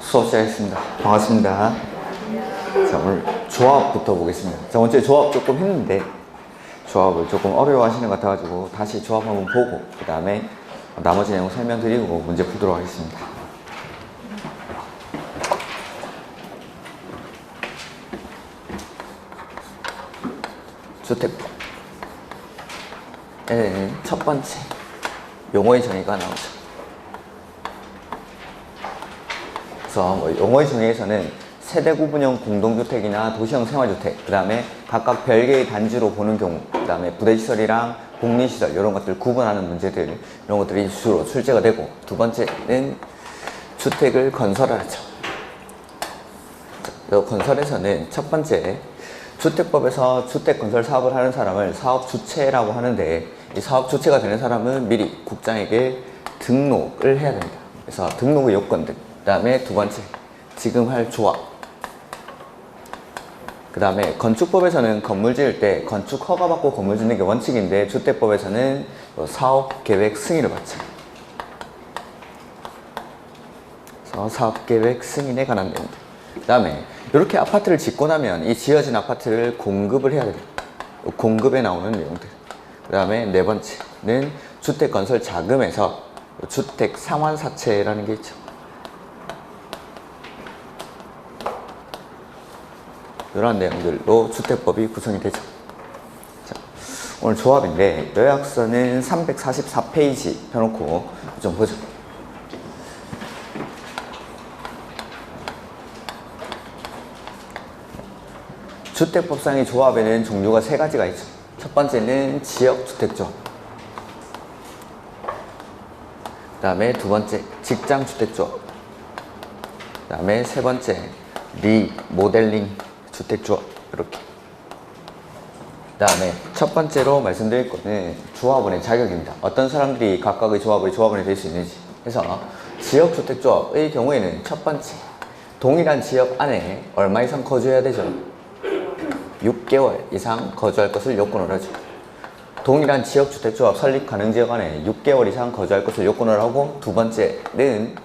수업 시작했습니다. 반갑습니다. 자, 오늘 조합부터 보겠습니다. 자, 먼저 조합 조금 했는데 조합을 조금 어려워하시는 것 같아가지고 다시 조합 한번 보고 그 다음에 나머지 내용 설명드리고 문제 풀도록 하겠습니다. 주택법 에는 첫 번째 용어의 정의가 나오죠. 그래서 용어의 정의에서는 세대 구분형 공동주택이나 도시형 생활주택, 그 다음에 각각 별개의 단지로 보는 경우, 그 다음에 부대시설이랑 복리시설 이런 것들 구분하는 문제들, 이런 것들이 주로 출제가 되고, 두 번째는 주택을 건설하죠. 건설에서는 첫 번째 주택법에서 주택 건설 사업을 하는 사람을 사업 주체라고 하는데, 이 사업 주체가 되는 사람은 미리 국장에게 등록을 해야 됩니다. 그래서 등록의 요건들, 그 다음에 두 번째 지금 할 조합, 그 다음에 건축법에서는 건물 지을 때 건축 허가 받고 건물 짓는 게 원칙인데, 주택법에서는 사업 계획 승인을 받죠. 그래서 사업 계획 승인에 관한 내용들. 그 다음에 이렇게 아파트를 짓고 나면 이 지어진 아파트를 공급을 해야 됩니다. 공급에 나오는 내용들. 그 다음에 네 번째는 주택 건설 자금에서 주택 상환사채라는 게 있죠. 이런 내용들로 주택법이 구성이 되죠. 자, 오늘 조합인데 요약서는 344페이지 펴놓고 좀 보죠. 주택법상의 조합에는 종류가 세 가지가 있죠. 첫 번째는 지역주택조합, 그 다음에 두 번째 직장주택조합, 그 다음에 세 번째 리모델링 주택조합. 이렇게. 그 다음에 첫 번째로 말씀드릴 거는 조합원의 자격입니다. 어떤 사람들이 각각의 조합원이 될 수 있는지. 그래서 지역주택조합의 경우에는 첫 번째, 동일한 지역 안에 얼마 이상 거주해야 되죠? 6개월 이상 거주할 것을 요건으로 하죠. 동일한 지역주택조합 설립 가능 지역 안에 6개월 이상 거주할 것을 요건으로 하고, 두 번째는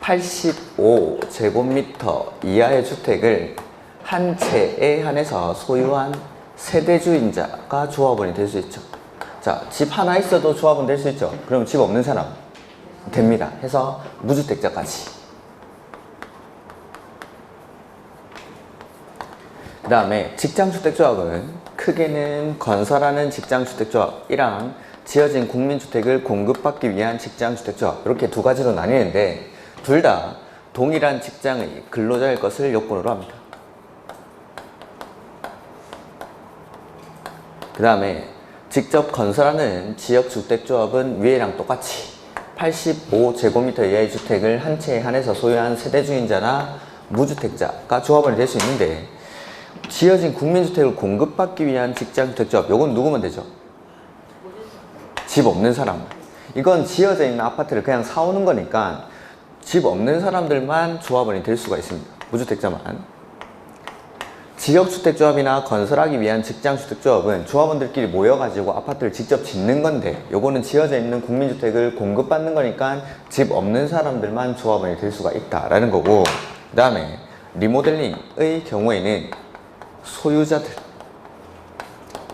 85제곱미터 이하의 주택을 한 채에 한해서 소유한 세대주인자가 조합원이 될 수 있죠. 자, 집 하나 있어도 조합원 될 수 있죠. 그럼 집 없는 사람 됩니다. 해서 무주택자까지. 그 다음에 직장주택조합은 크게는 건설하는 직장주택조합이랑 지어진 국민주택을 공급받기 위한 직장주택조합, 이렇게 두 가지로 나뉘는데 둘 다 동일한 직장의 근로자일 것을 요건으로 합니다. 그 다음에 직접 건설하는 지역주택조합은 위에랑 똑같이 85제곱미터 이하의 주택을 한 채에 한해서 소유한 세대주인자나 무주택자가 조합원이 될 수 있는데, 지어진 국민주택을 공급받기 위한 직장주택조합, 요건 누구면 되죠? 집 없는 사람. 이건 지어져 있는 아파트를 그냥 사오는 거니까 집 없는 사람들만 조합원이 될 수가 있습니다. 무주택자만. 지역주택조합이나 건설하기 위한 직장주택조합은 조합원들끼리 모여가지고 아파트를 직접 짓는 건데, 요거는 지어져 있는 국민주택을 공급받는 거니까 집 없는 사람들만 조합원이 될 수가 있다라는 거고, 그 다음에 리모델링의 경우에는 소유자들,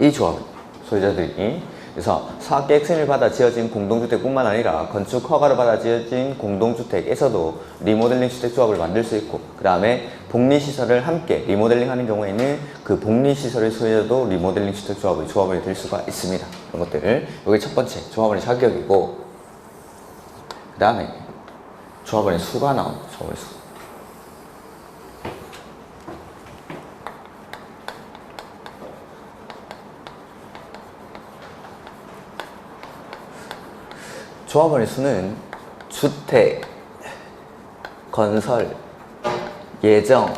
이 조합, 소유자들이, 그래서 사업계획 승인을 받아 지어진 공동주택뿐만 아니라 건축 허가를 받아 지어진 공동주택에서도 리모델링 주택조합을 만들 수 있고, 그 다음에 복리시설을 함께 리모델링 하는 경우에는 그 복리시설의 소유자도 리모델링 주택조합의 조합원이 될 수가 있습니다. 이런 것들을, 이게 첫 번째 조합원의 자격이고, 그 다음에 조합원의 수가 나옵니다. 조합원의 수. 조합원의 수는 주택, 건설, 예정,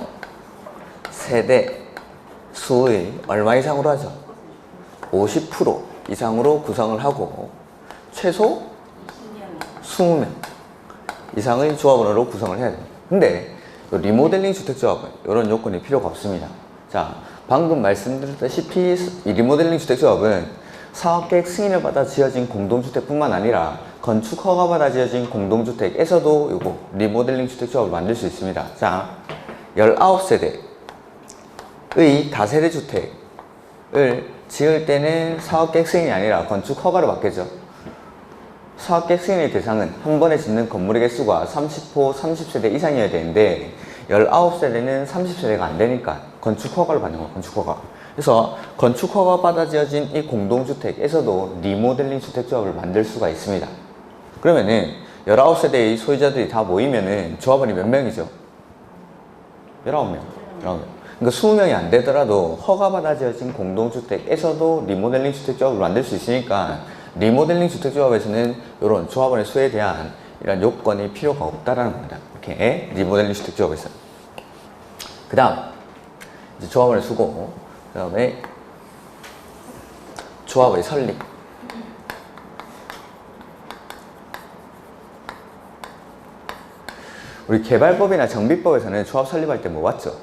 세대, 수의 얼마 이상으로 하죠? 50% 이상으로 구성을 하고 최소 20명 이상의 조합원으로 구성을 해야 됩니다. 근데 리모델링 주택조합은 이런 요건이 필요가 없습니다. 자, 방금 말씀드렸다시피 이 리모델링 주택조합은 사업계획 승인을 받아 지어진 공동주택뿐만 아니라 건축 허가받아 지어진 공동주택에서도 요거 리모델링 주택조합을 만들 수 있습니다. 자, 19세대의 다세대 주택을 지을 때는 사업계획 승인이 아니라 건축 허가로 바뀌죠. 사업계획 승인의 대상은 한 번에 짓는 건물의 개수가 30호 30세대 이상이어야 되는데 19세대는 30세대가 안 되니까 건축 허가를 받는 거예요. 건축 허가. 그래서 건축 허가 받아 지어진 이 공동주택에서도 리모델링 주택조합을 만들 수가 있습니다. 그러면은 19세대의 소유자들이 다 모이면은 조합원이 몇 명이죠? 19명. 19명. 그러니까 20명이 안 되더라도 허가받아 지어진 공동주택에서도 리모델링 주택조합을 만들 수 있으니까 리모델링 주택조합에서는 이런 조합원의 수에 대한 이런 요건이 필요가 없다라는 겁니다. 이렇게 리모델링 주택조합에서. 그 다음 이제 조합원의 수고, 그 다음에 조합의 설립. 우리 개발법이나 정비법에서는 조합 설립할 때 뭐 봤죠?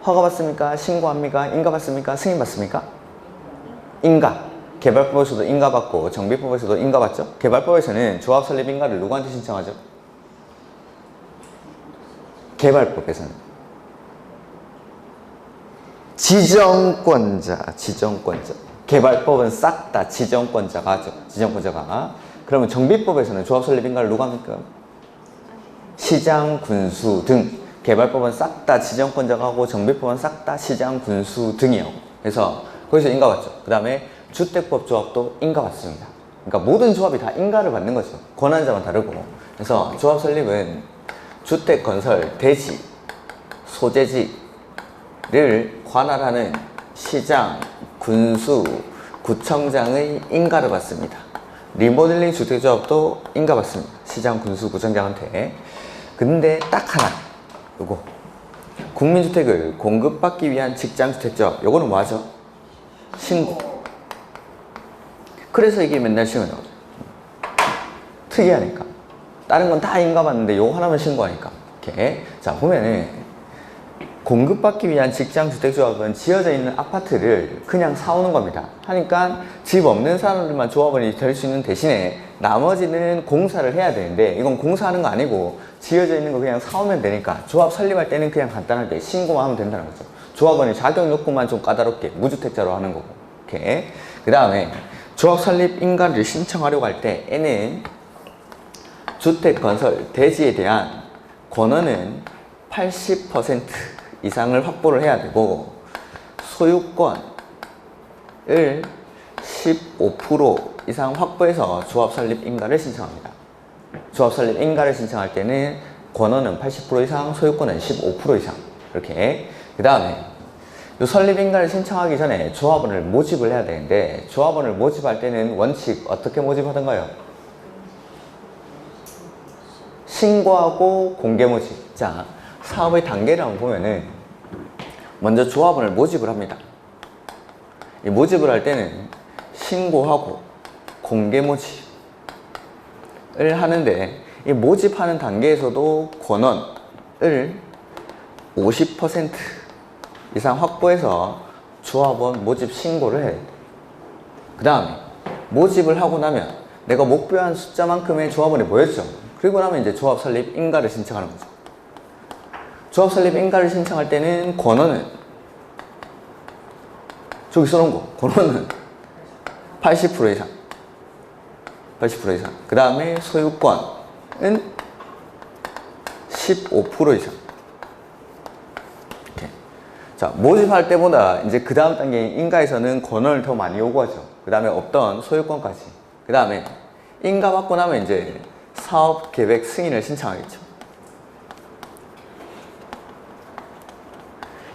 허가 받습니까? 신고합니까? 인가 받습니까? 승인 받습니까? 인가. 개발법에서도 인가 받고 정비법에서도 인가 받죠? 개발법에서는 조합 설립 인가를 누구한테 신청하죠? 개발법에서는 지정권자. 개발법은 싹 다 지정권자가 하죠. 지정권자가. 그러면 정비법에서는 조합 설립 인가를 누가 합니까? 시장, 군수 등. 개발법은 싹 다 지정권자가 하고 정비법은 싹 다 시장, 군수 등이요. 그래서 거기서 인가 받죠. 그 다음에 주택법 조합도 인가 받습니다. 그러니까 모든 조합이 다 인가를 받는 거죠. 권한자만 다르고. 그래서 조합 설립은 주택 건설 대지, 소재지를 관할하는 시장, 군수, 구청장의 인가를 받습니다. 리모델링 주택조합도 인가 받습니다. 시장, 군수, 구청장한테. 근데 딱 하나, 요거 국민주택을 공급받기 위한 직장주택조합, 요거는 뭐하죠? 신고. 그래서 이게 맨날 신고 나오죠. 특이하니까. 다른 건 다 인가 받는데 요거 하나만 신고하니까. 이렇게. 자, 보면은 공급받기 위한 직장주택조합은 지어져 있는 아파트를 그냥 사오는 겁니다. 하니까 집 없는 사람들만 조합원이 될 수 있는 대신에 나머지는 공사를 해야 되는데 이건 공사하는 거 아니고 지어져 있는 거 그냥 사오면 되니까 조합 설립할 때는 그냥 간단하게 신고만 하면 된다는 거죠. 조합원이 자격 요건만 좀 까다롭게 무주택자로 하는 거고. 이렇게. 그 다음에 조합 설립 인가를 신청하려고 할 때에는 주택 건설 대지에 대한 권한은 80% 이상을 확보를 해야 되고 소유권을 15% 이상 확보해서 조합 설립 인가를 신청합니다. 조합 설립 인가를 신청할 때는 권한은 80% 이상, 소유권은 15% 이상. 이렇게. 그 다음에 이 설립 인가를 신청하기 전에 조합원을 모집을 해야 되는데 조합원을 모집할 때는 원칙 어떻게 모집하던가요? 신고하고 공개 모집. 자, 사업의 단계를 한번 보면은 먼저 조합원을 모집을 합니다. 이 모집을 할 때는 신고하고 공개 모집을 하는데 이 모집하는 단계에서도 권한을 50% 이상 확보해서 조합원 모집 신고를 해요. 그 다음에 모집을 하고 나면 내가 목표한 숫자만큼의 조합원이 모였죠. 그리고 나면 이제 조합 설립 인가를 신청하는 거죠. 조합 설립 인가를 신청할 때는 권한은 저기 써놓은 거 권한은 80% 이상 80% 이상. 그 다음에 소유권은 15% 이상. 이렇게. 자, 모집할 때보다 이제 그 다음 단계인 인가에서는 권한을 더 많이 요구하죠. 그 다음에 없던 소유권까지. 그 다음에 인가 받고 나면 이제 사업 계획 승인을 신청하겠죠.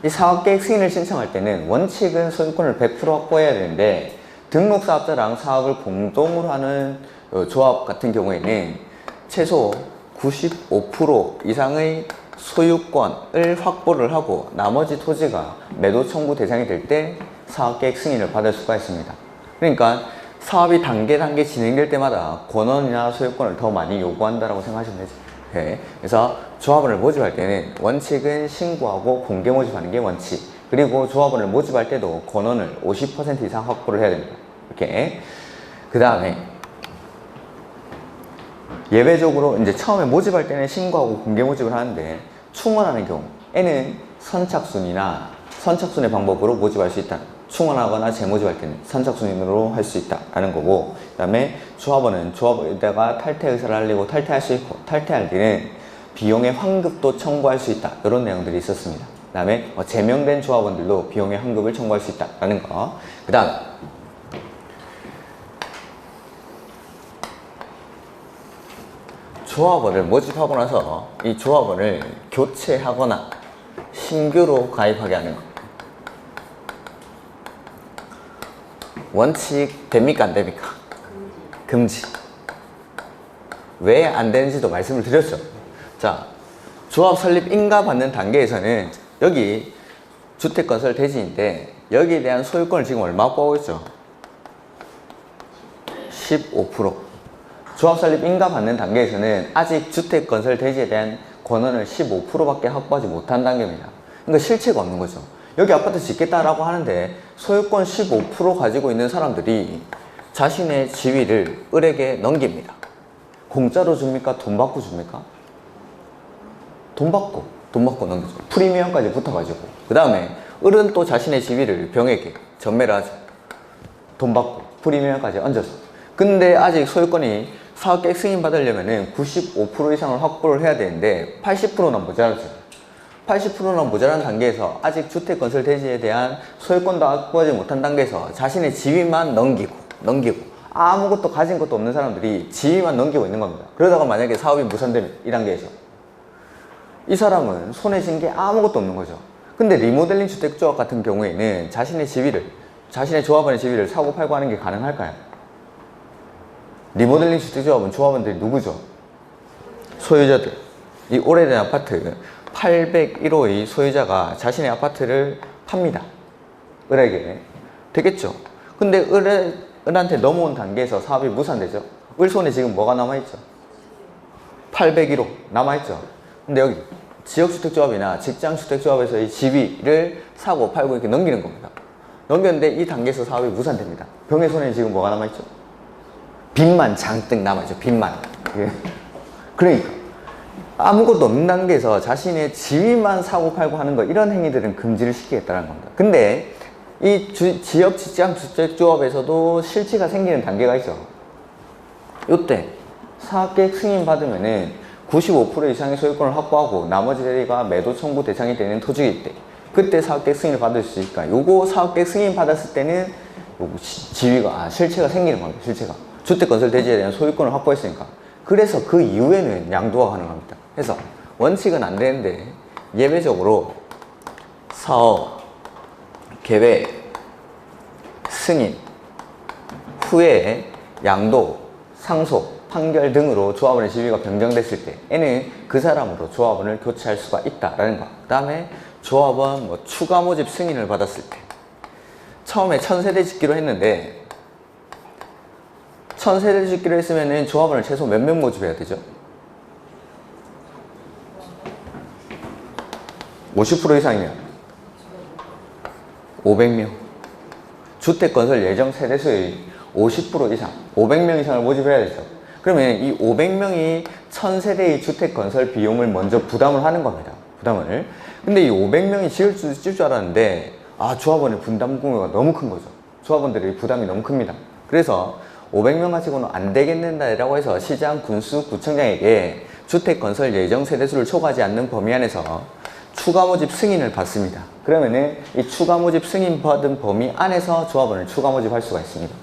이 사업계획 승인을 신청할 때는 원칙은 소유권을 100% 확보해야 되는데 등록사업자랑 사업을 공동으로 하는 조합 같은 경우에는 최소 95% 이상의 소유권을 확보를 하고 나머지 토지가 매도 청구 대상이 될 때 사업계획 승인을 받을 수가 있습니다. 그러니까 사업이 단계 진행될 때마다 권한이나 소유권을 더 많이 요구한다고 생각하시면 되죠. 네. 그래서 조합원을 모집할 때는 원칙은 신고하고 공개 모집하는 게 원칙. 그리고 조합원을 모집할 때도 권한을 50% 이상 확보를 해야 됩니다. 이렇게. 그 다음에 예외적으로 이제 처음에 모집할 때는 신고하고 공개 모집을 하는데 충원하는 경우에는 선착순이나 선착순의 방법으로 모집할 수 있다. 충원하거나 재모집할 때는 선착순으로 할 수 있다라는 거고, 그 다음에 조합원은 조합에다가 탈퇴 의사를 알리고 탈퇴할 수 있고, 탈퇴할 때는 비용의 환급도 청구할 수 있다. 이런 내용들이 있었습니다. 그 다음에 제명된 조합원들도 비용의 환급을 청구할 수 있다라는 거. 그 다음 조합원을 모집하고 나서 이 조합원을 교체하거나 신규로 가입하게 하는 것. 원칙 됩니까 안 됩니까? 금지. 왜 안 되는지도 말씀을 드렸죠. 자, 조합 설립 인가 받는 단계에서는 여기 주택건설 대지인데 여기에 대한 소유권을 지금 얼마 확보하고 있죠? 15%. 조합 설립 인가 받는 단계에서는 아직 주택건설 대지에 대한 권한을 15%밖에 확보하지 못한 단계입니다. 그러니까 실체가 없는 거죠. 여기 아파트 짓겠다라고 하는데 소유권 15% 가지고 있는 사람들이 자신의 지위를 을에게 넘깁니다. 공짜로 줍니까? 돈 받고 줍니까? 돈 받고 넘기죠. 프리미엄까지 붙어가지고. 그 다음에 을은 또 자신의 지위를 병에게 전매를 하죠. 돈 받고 프리미엄까지 얹어서. 근데 아직 소유권이 사업계획 승인 받으려면 95% 이상을 확보를 해야 되는데 80%는 모자라죠. 80%는 모자란 단계에서 아직 주택건설 대지에 대한 소유권도 확보하지 못한 단계에서 자신의 지위만 넘기고 아무것도 가진 것도 없는 사람들이 지위만 넘기고 있는 겁니다. 그러다가 만약에 사업이 무산되면 이 단계에서 이 사람은 손에 쥔 게 아무것도 없는 거죠. 근데 리모델링 주택조합 같은 경우에는 자신의 조합원의 지위를 사고 팔고 하는 게 가능할까요? 리모델링 주택조합은 조합원들이 누구죠? 소유자들. 이 오래된 아파트 801호의 소유자가 자신의 아파트를 팝니다. 을에게. 되겠죠? 근데 을한테 넘어온 단계에서 사업이 무산되죠? 을 손에 지금 뭐가 남아있죠? 801호 남아있죠? 근데 여기 지역주택조합이나 직장주택조합에서의 지위를 사고 팔고 이렇게 넘기는 겁니다. 넘겼는데 이 단계에서 사업이 무산됩니다. 병의 손에 지금 뭐가 남아있죠? 빚만 잔뜩 남아있죠. 빚만. 그러니까 아무것도 없는 단계에서 자신의 지위만 사고 팔고 하는 거, 이런 행위들은 금지를 시키겠다는 겁니다. 근데 이 지역 직장주택조합에서도 실체가 생기는 단계가 있죠. 이때 사업계획 승인 받으면은 95% 이상의 소유권을 확보하고 나머지가 매도 청구 대상이 되는 토지일 때, 그때 사업계획 승인을 받을 수 있으니까 요거 사업계획 승인 받았을 때는 요거 실체가 생기는 겁니다. 실체가 주택건설 대지에 대한 소유권을 확보했으니까. 그래서 그 이후에는 양도가 가능합니다. 그래서 원칙은 안 되는데 예외적으로 사업, 계획, 승인 후에 양도, 상속, 판결 등으로 조합원의 지위가 변경됐을 때에는 그 사람으로 조합원을 교체할 수가 있다라는 거. 그 다음에 조합원 추가 모집 승인을 받았을 때, 처음에 1000세대 짓기로 했는데 1000세대 짓기로 했으면 조합원을 최소 몇 명 모집해야 되죠? 50% 이상이면 500명. 주택건설 예정 세대수의 50% 이상, 500명 이상을 모집해야 되죠. 그러면 이 500명이 1000세대의 주택건설 비용을 먼저 부담을 하는 겁니다. 부담을. 근데 이 500명이 지을 줄 알았는데 조합원의 분담 규모가 너무 큰 거죠. 조합원들의 부담이 너무 큽니다. 그래서 500명 가지고는 안 되겠는다라고 해서 시장, 군수, 구청장에게 주택건설 예정 세대수를 초과하지 않는 범위 안에서 추가 모집 승인을 받습니다. 그러면은 이 추가 모집 승인 받은 범위 안에서 조합원을 추가 모집할 수가 있습니다.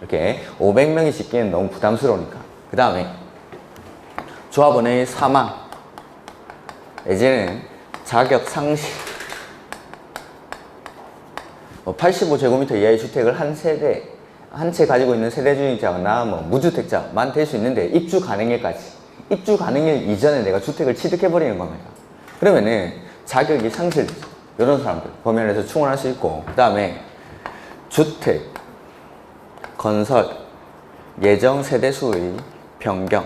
이렇게 500명이 짓기에는 너무 부담스러우니까. 그 다음에 조합원의 사망, 이제는 자격 상실, 85제곱미터 이하의 주택을 한 채 가지고 있는 세대주의자나 무주택자만 될 수 있는데 입주 가능일까지, 입주 가능일 이전에 내가 주택을 취득해버리는 겁니다. 그러면은 자격이 상실되죠. 이런 사람들 범위 안에서 충원할 수 있고, 그 다음에 주택, 건설, 예정 세대수의 변경.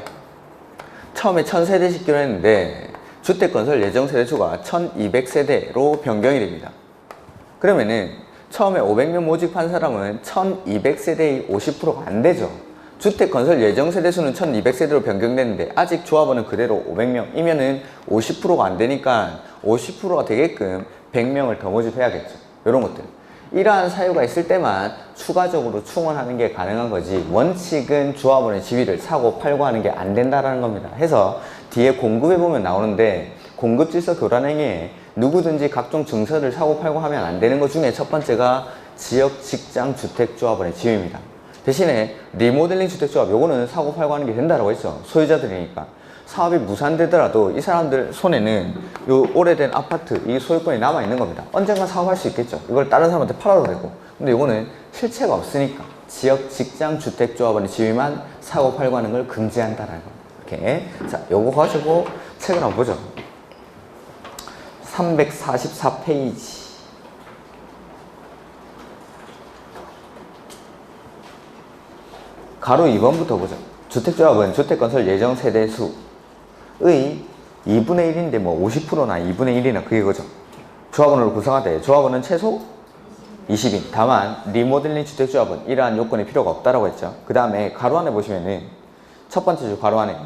처음에 1000세대 짓기로 했는데 주택 건설 예정 세대수가 1200세대로 변경이 됩니다. 그러면은 처음에 500명 모집한 사람은 1200세대의 50%가 안 되죠. 주택 건설 예정 세대수는 1200세대로 변경됐는데 아직 조합원은 그대로 500명이면은 50%가 안 되니까 50%가 되게끔 100명을 더 모집해야겠죠. 이런 것들. 이러한 사유가 있을 때만 추가적으로 충원하는 게 가능한 거지, 원칙은 조합원의 지위를 사고 팔고 하는 게 안 된다라는 겁니다. 해서 뒤에 공급에 보면 나오는데, 공급 질서 교란 행위에 누구든지 각종 증서를 사고 팔고 하면 안 되는 것 중에 첫 번째가 지역 직장 주택 조합원의 지위입니다. 대신에 리모델링 주택 조합, 요거는 사고 팔고 하는 게 된다라고 했죠. 소유자들이니까. 사업이 무산되더라도 이 사람들 손에는 요 오래된 아파트, 이 소유권이 남아있는 겁니다. 언젠가 사업할 수 있겠죠. 이걸 다른 사람한테 팔아도 되고. 근데 이거는 실체가 없으니까 지역 직장 주택 조합원의 지위만 사고 팔고 하는 걸 금지한다라는 겁니다. 이렇게. 자, 요거 가지고 책을 한번 보죠. 344페이지. 가로 2번부터 보죠. 주택조합은 주택건설 예정 세대수의 2분의 1인데 뭐 50%나 2분의 1이나 그게 그죠. 조합원을 구성하되 조합원은 최소 20인. 다만 리모델링 주택조합은 이러한 요건이 필요가 없다라고 했죠. 그 다음에 가로 안에 보시면은 첫 번째 줄 가로 안에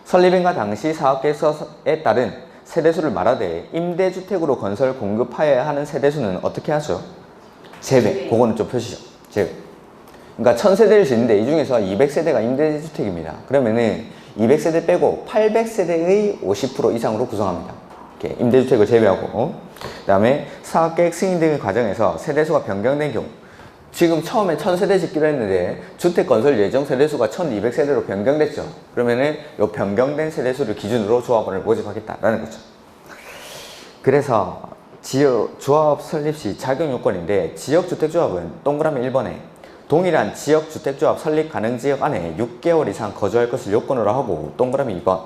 설립인가 당시 사업계획서에 따른 세대수를 말하되 임대주택으로 건설 공급하여야 하는 세대수는 어떻게 하죠? 제외. 그거는 좀 표시죠. 제외. 그러니까 1000세대를 짓는데 이 중에서 200세대가 임대주택입니다. 그러면은 200세대 빼고 800세대의 50% 이상으로 구성합니다. 이렇게 임대주택을 제외하고. 그 다음에 사업계획 승인 등의 과정에서 세대수가 변경된 경우, 지금 처음에 1000세대 짓기로 했는데 주택건설 예정 세대수가 1200세대로 변경됐죠. 그러면은 이 변경된 세대수를 기준으로 조합원을 모집하겠다라는 거죠. 그래서 조합 설립 시 작용 요건인데, 지역주택조합은 동그라미 1번에 동일한 지역주택조합 설립 가능 지역 안에 6개월 이상 거주할 것을 요건으로 하고, 동그라미 2번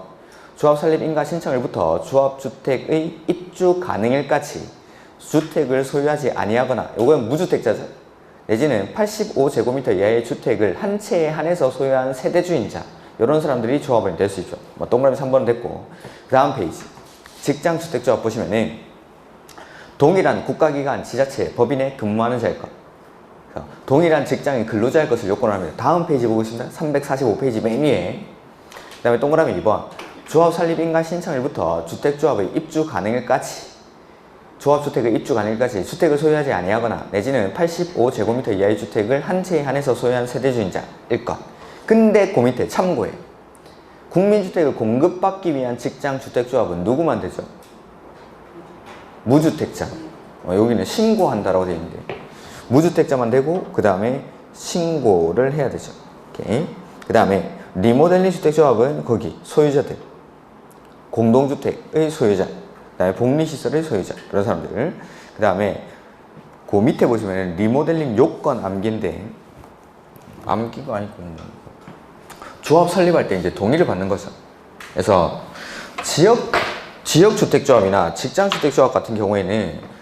조합 설립 인가 신청일부터 조합주택의 입주 가능일까지 주택을 소유하지 아니하거나, 이건 무주택자죠. 내지는 85제곱미터 이하의 주택을 한 채에 한해서 소유한 세대주인자, 이런 사람들이 조합원이 될 수 있죠. 뭐 동그라미 3번은 됐고, 그 다음 페이지 직장주택조합 보시면은 동일한 국가기관, 지자체, 법인에 근무하는 자일 것, 동일한 직장의 근로자일 것을 요건을 합니다. 다음 페이지 보겠습니다. 345페이지 맨 위에. 그 다음에 동그라미 2번 조합 설립 인가 신청일부터 주택조합의 입주 가능일까지, 조합주택의 입주 가능일까지 주택을 소유하지 아니하거나 내지는 85제곱미터 이하의 주택을 한 채에 한해서 소유한 세대주인자일 것. 근데 그 밑에 참고해. 국민주택을 공급받기 위한 직장주택조합은 누구만 되죠? 무주택자. 여기는 신고한다라고 되어 있는데 무주택자만 되고, 그 다음에 신고를 해야 되죠. 그 다음에 리모델링 주택조합은 거기 소유자들, 공동주택의 소유자, 그 다음에 복리시설의 소유자, 그런 사람들. 그 다음에 그 밑에 보시면 리모델링 요건 암기인데, 암기가 아니고 조합 설립할 때 이제 동의를 받는 거죠. 그래서 지역주택조합이나 직장주택조합 같은 경우에는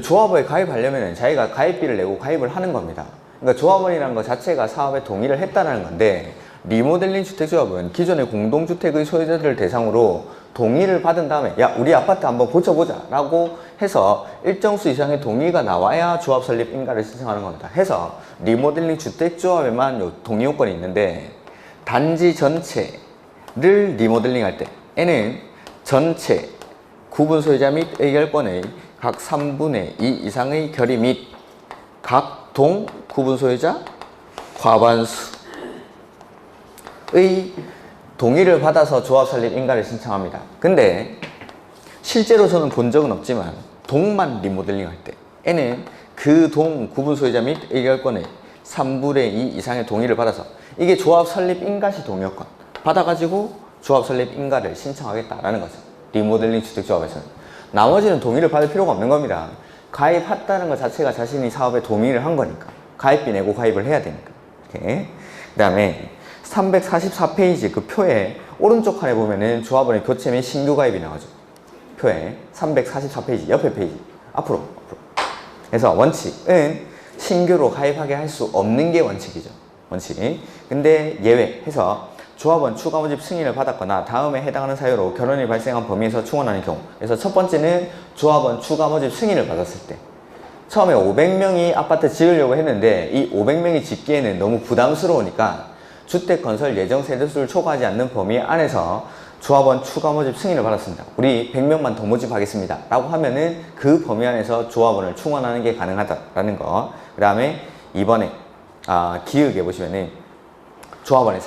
조합원에 가입하려면 자기가 가입비를 내고 가입을 하는 겁니다. 그러니까 조합원이라는 것 자체가 사업에 동의를 했다는 건데, 리모델링 주택조합은 기존의 공동주택의 소유자들을 대상으로 동의를 받은 다음에 야, 우리 아파트 한번 고쳐보자 라고 해서 일정 수 이상의 동의가 나와야 조합 설립 인가를 신청하는 겁니다. 해서 리모델링 주택조합에만 요 동의 요건이 있는데, 단지 전체를 리모델링 할 때에는 전체 구분 소유자 및 의결권의 각 3분의 2 이상의 결의 및 각 동 구분 소유자 과반수의 동의를 받아서 조합 설립 인가를 신청합니다. 근데 실제로 저는 본 적은 없지만 동만 리모델링 할 때에는 그 동 구분 소유자 및 의결권의 3분의 2 이상의 동의를 받아서, 이게 조합 설립 인가시 동의요건 받아가지고 조합 설립 인가를 신청하겠다라는 거죠. 리모델링 주택조합에서는. 나머지는 동의를 받을 필요가 없는 겁니다. 가입했다는 것 자체가 자신이 사업에 동의를 한 거니까. 가입비 내고 가입을 해야 되니까. 그 다음에 344페이지 그 표에 오른쪽 칸에 보면은 조합원의 교체 및 신규 가입이 나오죠. 표에 344페이지 옆에 페이지 앞으로. 그래서 원칙은 신규로 가입하게 할 수 없는 게 원칙이죠. 원칙이. 근데 예외해서 조합원 추가 모집 승인을 받았거나 다음에 해당하는 사유로 결혼이 발생한 범위에서 충원하는 경우. 그래서 첫 번째는 조합원 추가 모집 승인을 받았을 때. 처음에 500명이 아파트 지으려고 했는데 이 500명이 짓기에는 너무 부담스러우니까 주택 건설 예정 세대수를 초과하지 않는 범위 안에서 조합원 추가 모집 승인을 받았습니다. 우리 100명만 더 모집하겠습니다 라고 하면은 그 범위 안에서 조합원을 충원하는 게 가능하다라는 거. 그 다음에 이번에 기획에 보시면은 조합원의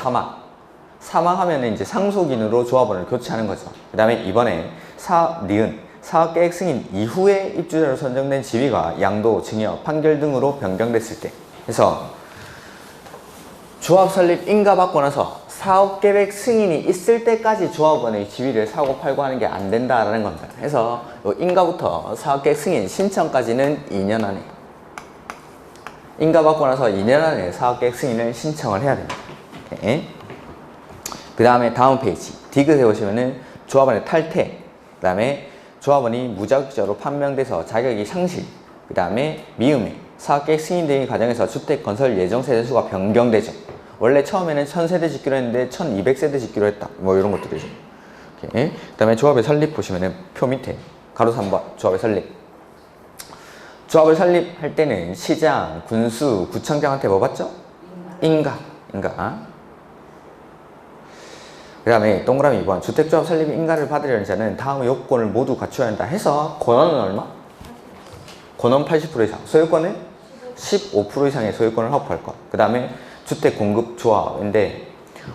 사망하면은 이제 상속인으로 조합원을 교체하는 거죠. 그 다음에 이번에 사업계획 승인 이후에 입주자로 선정된 지위가 양도, 증여, 판결 등으로 변경됐을 때, 그래서 조합 설립 인가 받고 나서 사업계획 승인이 있을 때까지 조합원의 지위를 사고 팔고 하는 게 안 된다라는 겁니다. 그래서 인가부터 사업계획 승인 신청까지는 2년 안에, 인가 받고 나서 2년 안에 사업계획 승인을 신청을 해야 됩니다. 그 다음에 다음 페이지 디귿에 보시면은 조합원의 탈퇴, 그 다음에 조합원이 무자격자로 판명돼서 자격이 상실, 그 다음에 미음해, 사업계획 승인 등의 과정에서 주택 건설 예정 세대수가 변경되죠. 원래 처음에는 1000세대 짓기로 했는데 1200세대 짓기로 했다. 뭐 이런 것들이죠. 그 다음에 조합의 설립 보시면은 표 밑에 가로 3번 조합의 설립. 조합을 설립할 때는 시장, 군수, 구청장한테 뭐 받죠? 인가. 그 다음에 동그라미 2번 주택조합 설립 인가를 받으려는 자는 다음의 요건을 모두 갖춰야 한다 해서 권한은 얼마? 권한 80% 이상, 소유권은 15% 이상의 소유권을 확보할 것. 그 다음에 주택 공급 조합인데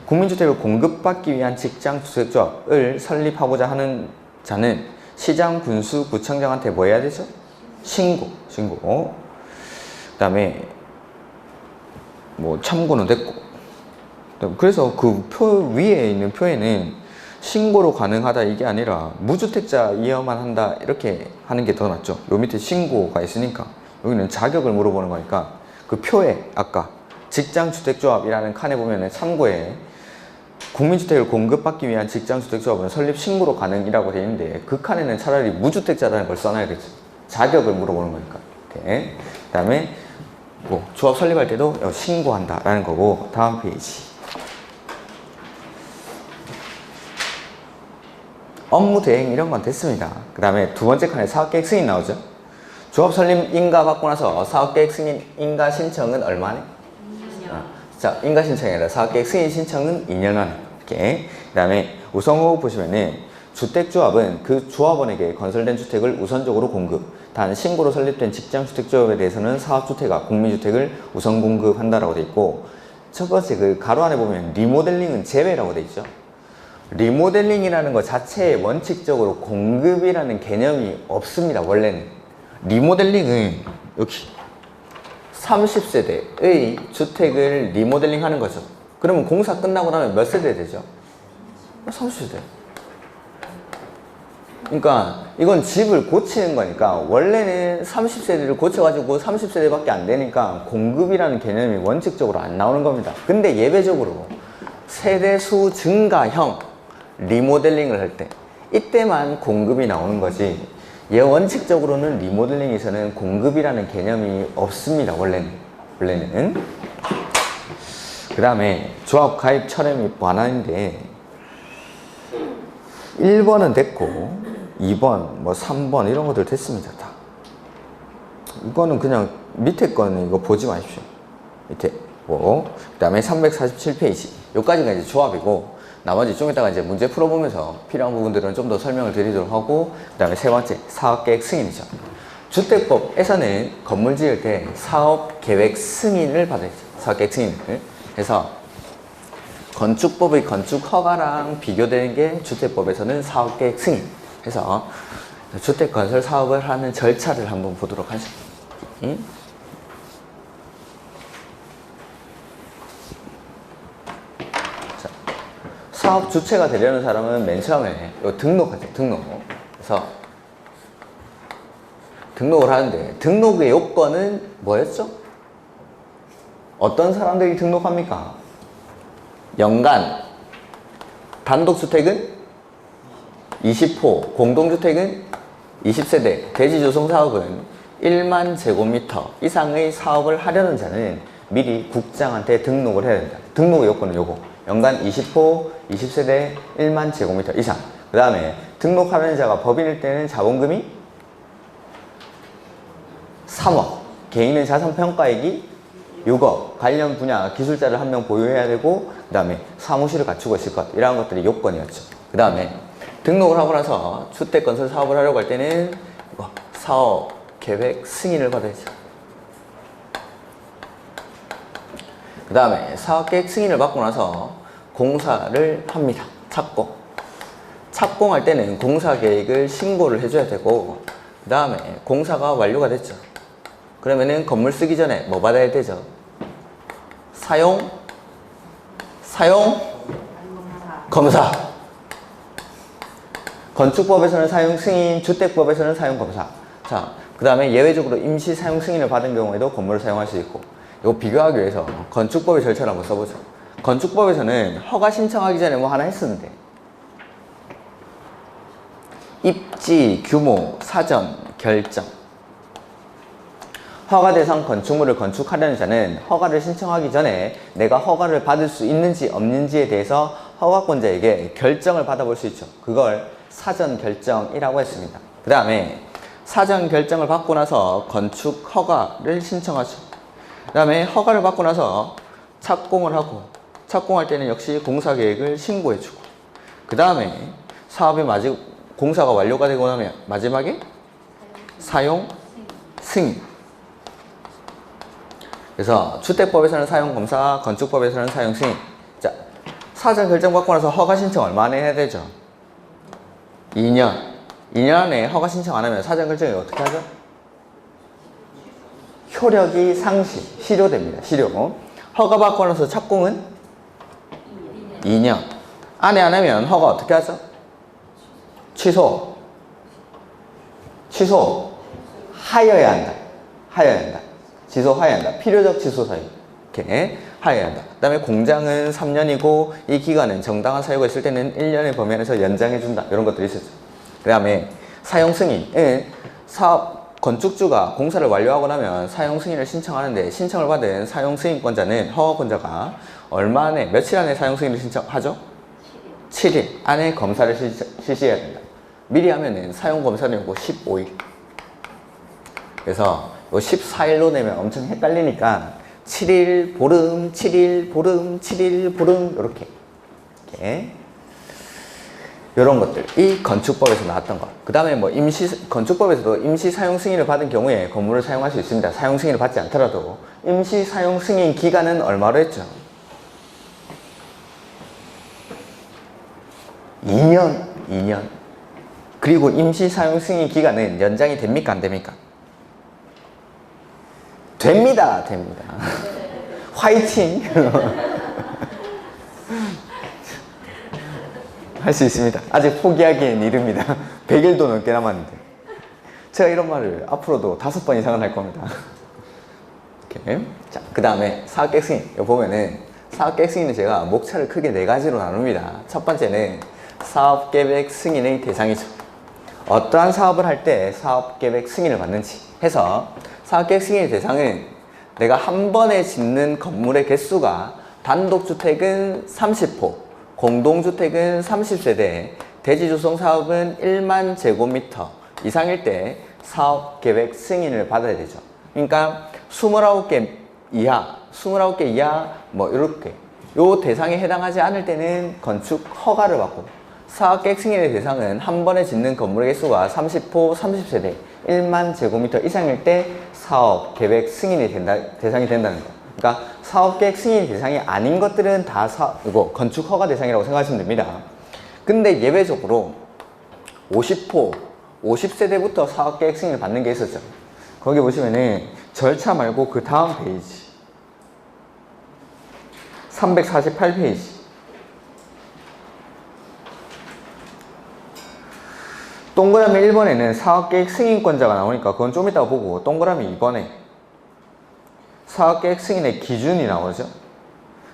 국민주택을 공급받기 위한 직장 주택조합을 설립하고자 하는 자는 시장, 군수, 구청장한테 뭐 해야 되죠? 신고. 그 다음에 뭐 참고는 됐고, 그래서 그 표 위에 있는 표에는 신고로 가능하다 이게 아니라 무주택자이어만 한다 이렇게 하는 게 더 낫죠. 요 밑에 신고가 있으니까 여기는 자격을 물어보는 거니까 그 표에 아까 직장주택조합이라는 칸에 보면은 참고에 국민주택을 공급받기 위한 직장주택조합은 설립 신고로 가능이라고 되어 있는데 그 칸에는 차라리 무주택자라는 걸 써놔야 되죠. 자격을 물어보는 거니까. 그 다음에 뭐 조합 설립할 때도 신고한다라는 거고. 다음 페이지 업무 대행 이런 건 됐습니다. 그 다음에 두 번째 칸에 사업계획 승인 나오죠. 조합 설립 인가 받고 나서 사업계획 승인 인가 신청은 얼마네? 2년. 자, 인가 신청이 아니라 사업계획 승인 신청은 2년 안에. 이렇게. 그 다음에 우선호흡 보시면은 주택조합은 그 조합원에게 건설된 주택을 우선적으로 공급, 단 신고로 설립된 직장주택조합에 대해서는 사업주택과 국민주택을 우선 공급한다라고 돼 있고, 첫 번째 그 가로 안에 보면 리모델링은 제외라고 돼 있죠. 리모델링이라는 것 자체에 원칙적으로 공급이라는 개념이 없습니다. 원래는 리모델링은 여기 30세대의 주택을 리모델링 하는 거죠. 그러면 공사 끝나고 나면 몇 세대 되죠? 30세대. 그러니까 이건 집을 고치는 거니까 원래는 30세대를 고쳐가지고 30세대밖에 안 되니까 공급이라는 개념이 원칙적으로 안 나오는 겁니다. 근데 예외적으로 세대수 증가형 리모델링을 할 때 이때만 공급이 나오는 거지, 얘 원칙적으로는 리모델링에서는 공급이라는 개념이 없습니다. 원래는. 그 다음에 조합 가입 철회 및 완화인데 1번은 됐고 2번 뭐 3번 이런 것들 됐습니다. 다 이거는 그냥 밑에 거는 이거 보지 마십시오. 밑에 뭐, 그 다음에 347페이지 여기까지가 이제 조합이고, 나머지 좀 이따가 이제 문제 풀어보면서 필요한 부분들은 좀 더 설명을 드리도록 하고, 그 다음에 세 번째 사업계획 승인이죠. 주택법에서는 건물 지을 때 사업계획 승인을 받아야죠. 사업계획 승인을. 그래서 건축법의 건축허가랑 비교되는 게 주택법에서는 사업계획 승인. 그래서 주택 건설 사업을 하는 절차를 한번 보도록 하죠. 자, 사업 주체가 되려는 사람은 맨 처음에 등록하죠. 그래서 등록을 하는데 등록의 요건은 뭐였죠? 어떤 사람들이 등록합니까? 연간 단독주택은 20호, 공동주택은 20세대, 대지조성사업은 1만 제곱미터 이상의 사업을 하려는 자는 미리 국장한테 등록을 해야 된다. 등록의 요건은 요거. 연간 20호, 20세대, 1만 제곱미터 이상. 그 다음에 등록하는 자가 법인일 때는 자본금이 3억, 개인은 자산평가액이 요거 관련 분야 기술자를 한 명 보유해야 되고 그 다음에 사무실을 갖추고 있을 것 이러한 것들이 요건이었죠. 그 다음에 등록을 하고 나서 주택건설 사업을 하려고 할 때는 이거 사업 계획 승인을 받아야죠. 그 다음에 사업계획 승인을 받고 나서 공사를 합니다. 착공. 착공할 때는 공사계획을 신고를 해줘야 되고 그 다음에 공사가 완료가 됐죠. 그러면은 건물 쓰기 전에 뭐 받아야 되죠? 사용 검사. 건축법에서는 사용 승인, 주택법에서는 사용 검사. 자, 그 다음에 예외적으로 임시 사용 승인을 받은 경우에도 건물을 사용할 수 있고 이거 비교하기 위해서 건축법의 절차를 한번 써보죠. 건축법에서는 허가 신청하기 전에 뭐 하나 했었는데 입지, 규모, 사전, 결정. 허가 대상 건축물을 건축하려는 자는 허가를 신청하기 전에 내가 허가를 받을 수 있는지 없는지에 대해서 허가권자에게 결정을 받아볼 수 있죠. 그걸 사전 결정이라고 했습니다. 그 다음에 사전 결정을 받고 나서 건축 허가를 신청하죠. 그 다음에 허가를 받고 나서 착공을 하고 착공할 때는 역시 공사계획을 신고해주고 그 다음에 사업의 공사가 완료가 되고 나면 마지막에 사용 승인. 그래서 주택법에서는 사용 검사, 건축법에서는 사용 승인. 자, 사전 결정 받고 나서 허가 신청 얼마나 해야 되죠? 2년. 2년 안에 허가 신청 안 하면 사전 결정이 어떻게 하죠? 효력이 실효됩니다. 실효. 허가 받고 나서 착공은 2년. 안에 안 하면 허가 어떻게 하죠? 취소하여야 한다. 취소하여야 한다. 필요적 취소 사유. 이렇게 하여야 한다. 그 다음에 공장은 3년이고 이 기간은 정당한 사유가 있을 때는 1년의 범위 안에서 연장해준다. 이런 것들이 있었죠. 그 다음에 사용 승인은 건축주가 공사를 완료하고 나면 사용 승인을 신청하는데 신청을 받은 사용 승인권자는 허가권자가 얼마 안에 며칠 안에 사용 승인을 신청하죠? 7일 안에 검사를 실시해야 된다. 미리 하면은 사용 검사는 요거 15일. 그래서 요 14일로 내면 엄청 헷갈리니까 7일 보름, 7일 보름, 7일 보름 이렇게 이런 것들이 건축법에서 나왔던 것. 그 다음에 뭐 건축법에서도 임시 사용 승인을 받은 경우에 건물을 사용할 수 있습니다. 사용 승인을 받지 않더라도 임시 사용 승인 기간은 얼마로 했죠? 2년. 그리고 임시 사용 승인 기간은 연장이 됩니까? 안 됩니까? 됩니다. 화이팅! 할 수 있습니다. 아직 포기하기엔 이릅니다. 100일도 넘게 남았는데. 제가 이런 말을 앞으로도 5번 이상은 할 겁니다. 이렇게. 자, 그 다음에 사업계획 승인. 여기 보면은 사업계획 승인은 제가 목차를 크게 4가지로 나눕니다. 첫 번째는 사업계획 승인의 대상이죠. 어떠한 사업을 할 때 사업계획 승인을 받는지 해서 사업계획 승인의 대상은 내가 한 번에 짓는 건물의 개수가 단독주택은 30호, 공동주택은 30세대, 대지조성 사업은 1만 제곱미터 이상일 때 사업계획 승인을 받아야 되죠. 그러니까 29개 이하 뭐 이렇게 요 대상에 해당하지 않을 때는 건축 허가를 받고 사업계획 승인의 대상은 한 번에 짓는 건물의 개수가 30호, 30세대, 1만 제곱미터 이상일 때 사업계획 승인이 대상이 된다는 거. 그러니까 사업계획 승인 대상이 아닌 것들은 다 이거 건축 허가 대상이라고 생각하시면 됩니다. 근데 예외적으로 50호, 50세대부터 사업계획 승인을 받는 게 있었죠. 거기 보시면은 절차 말고 그 다음 페이지 348페이지 동그라미 1번에는 사업계획 승인권자가 나오니까 그건 좀 이따가 보고 동그라미 2번에 사업계획 승인의 기준이 나오죠.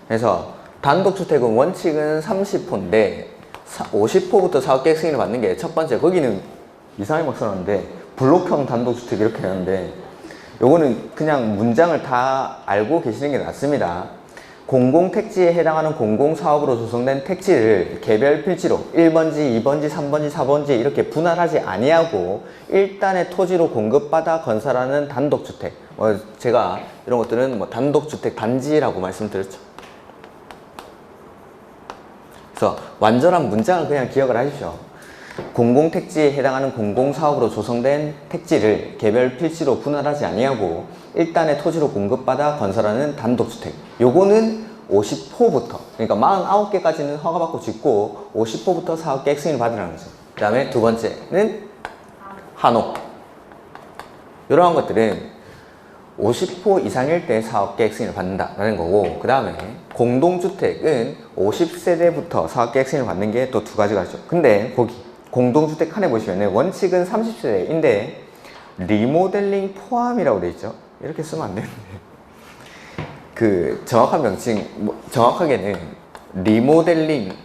그래서 단독주택은 원칙은 30호인데 50호부터 사업계획 승인을 받는 게 첫 번째. 거기는 이상하게 막 써놨는데 블록형 단독주택 이렇게 하는데 요거는 그냥 문장을 다 알고 계시는 게 낫습니다. 공공택지에 해당하는 공공사업으로 조성된 택지를 개별 필지로 1번지, 2번지, 3번지, 4번지 이렇게 분할하지 아니하고 일단의 토지로 공급받아 건설하는 단독주택. 제가 이런 것들은 단독주택 단지라고 말씀드렸죠. 그래서 완전한 문장을 그냥 기억을 하십시오. 공공택지에 해당하는 공공사업으로 조성된 택지를 개별 필지로 분할하지 아니하고 일단의 토지로 공급받아 건설하는 단독주택. 요거는 50호부터, 그러니까 49개까지는 허가받고 짓고 50호부터 사업계획 승인을 받으라는 거죠. 그 다음에 두 번째는 한호. 이러한 것들은 50호 이상일 때 사업계획 승인을 받는다라는 거고, 그 다음에 공동주택은 50세대부터 사업계획 승인을 받는 게 또 두 가지가 있죠. 근데 거기 공동주택 칸에 보시면 원칙은 30세대인데 리모델링 포함이라고 돼 있죠. 이렇게 쓰면 안 되는데 그 정확한 명칭, 정확하게는 리모델링의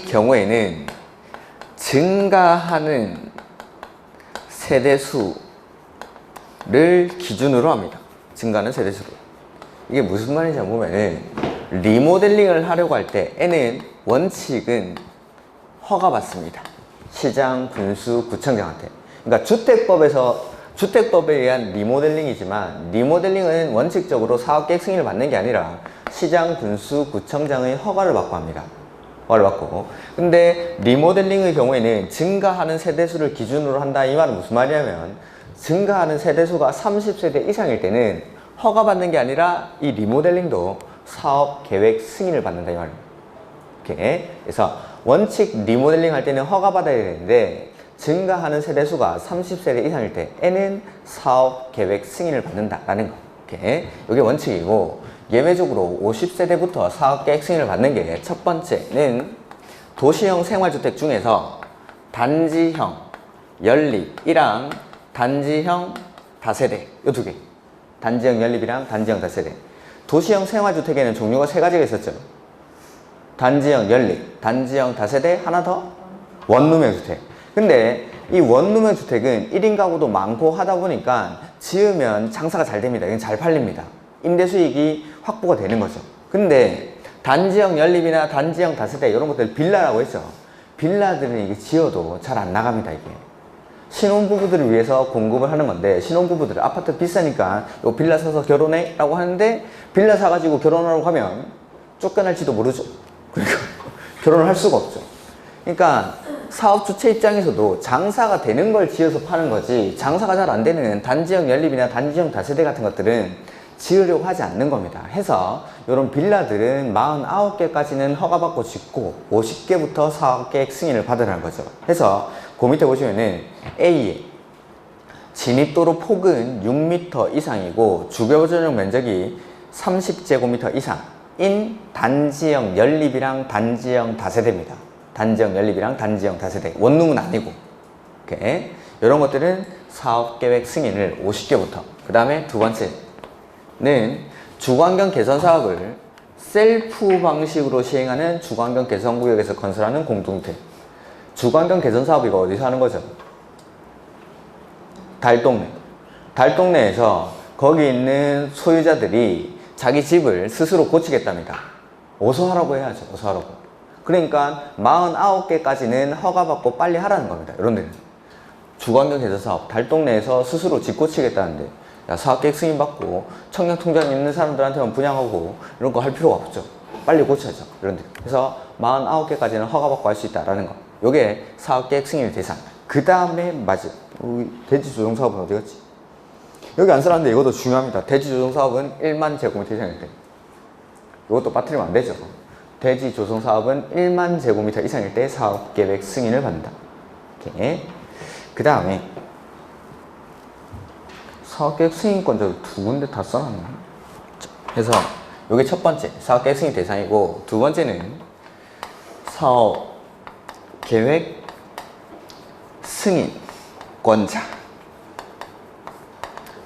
경우에는 증가하는 세대수를 기준으로 합니다. 증가하는 세대수를. 이게 무슨 말인지 보면은 리모델링을 하려고 할 때에는 원칙은 허가받습니다. 시장, 군수, 구청장한테. 그러니까 주택법에 의한 리모델링이지만 리모델링은 원칙적으로 사업계획 승인을 받는 게 아니라 시장, 군수, 구청장의 허가를 받고 합니다. 허가를 받고. 근데 리모델링의 경우에는 증가하는 세대수를 기준으로 한다. 이 말은 무슨 말이냐면 증가하는 세대수가 30세대 이상일 때는 허가받는 게 아니라 이 리모델링도 사업계획 승인을 받는다. 이 말입니다. 이렇게. 그래서 원칙 리모델링 할 때는 허가받아야 되는데 증가하는 세대수가 30세대 이상일 때에는 사업계획 승인을 받는다라는 거. 이렇게. 이게 원칙이고, 예외적으로 50세대부터 사업계획 승인을 받는 게 첫 번째는 도시형 생활주택 중에서 단지형 연립이랑 단지형 다세대, 이 두 개. 단지형 연립이랑 단지형 다세대. 도시형 생활주택에는 종류가 세 가지가 있었죠. 단지형 연립, 단지형 다세대, 하나 더 원룸형 주택. 근데 이 원룸형 주택은 1인 가구도 많고 하다 보니까 지으면 장사가 잘 됩니다. 이건 잘 팔립니다. 임대 수익이 확보가 되는 거죠. 근데 단지형 연립이나 단지형 다세대 이런 것들 빌라라고 했죠. 빌라들은 이게 지어도 잘 안 나갑니다. 이게 신혼부부들을 위해서 공급을 하는 건데, 신혼부부들 아파트 비싸니까 요 빌라 사서 결혼해 라고 하는데 빌라 사가지고 결혼하려고 하면 쫓겨날지도 모르죠. 그러니까 결혼을 할 수가 없죠. 그러니까 사업 주체 입장에서도 장사가 되는 걸 지어서 파는 거지, 장사가 잘 안 되는 단지형 연립이나 단지형 다세대 같은 것들은 지으려고 하지 않는 겁니다. 해서 이런 빌라들은 49개까지는 허가받고 짓고 50개부터 사업계획 승인을 받으라는 거죠. 해서 그 밑에 보시면은 A에 진입도로 폭은 6m 이상이고 주변 전용 면적이 30제곱미터 이상인 단지형 연립이랑 단지형 다세대입니다. 단지형 연립이랑 단지형 다세대. 원룸은 아니고. 이렇게. 이런 것들은 사업계획 승인을 50개부터. 그 다음에 두 번째는 주거환경 개선 사업을 셀프 방식으로 시행하는 주거환경 개선구역에서 건설하는 공동주택. 주거환경 개선 사업 이거 어디서 하는 거죠? 달동네. 달동네에서 거기 있는 소유자들이 자기 집을 스스로 고치겠답니다. 어서 하라고 해야죠. 어서 하라고. 그러니까 49개까지는 허가받고 빨리 하라는 겁니다. 이런 데는. 주거환경 개선 사업, 달동네에서 스스로 집 고치겠다는데, 야, 사업계획 승인받고 청약통장 있는 사람들한테만 분양하고 이런 거 할 필요가 없죠. 빨리 고쳐야죠. 이런 데. 그래서 49개까지는 허가받고 할 수 있다라는 거. 요게 사업계획 승인의 대상. 그 다음에 우리 대지조정사업은 어디 갔지? 여기 안 써놨는데 이것도 중요합니다. 대지조정사업은 1만 제곱미터 이상일 때. 이것도 빠뜨리면 안 되죠. 대지조성사업은 1만 제곱미터 이상일 때 사업계획 승인을 받는다. 이렇게. 그 다음에 사업계획 승인권자도 두 군데 다 써놨네. 그래서 이게 첫 번째 사업계획 승인 대상이고, 두 번째는 사업계획 승인권자.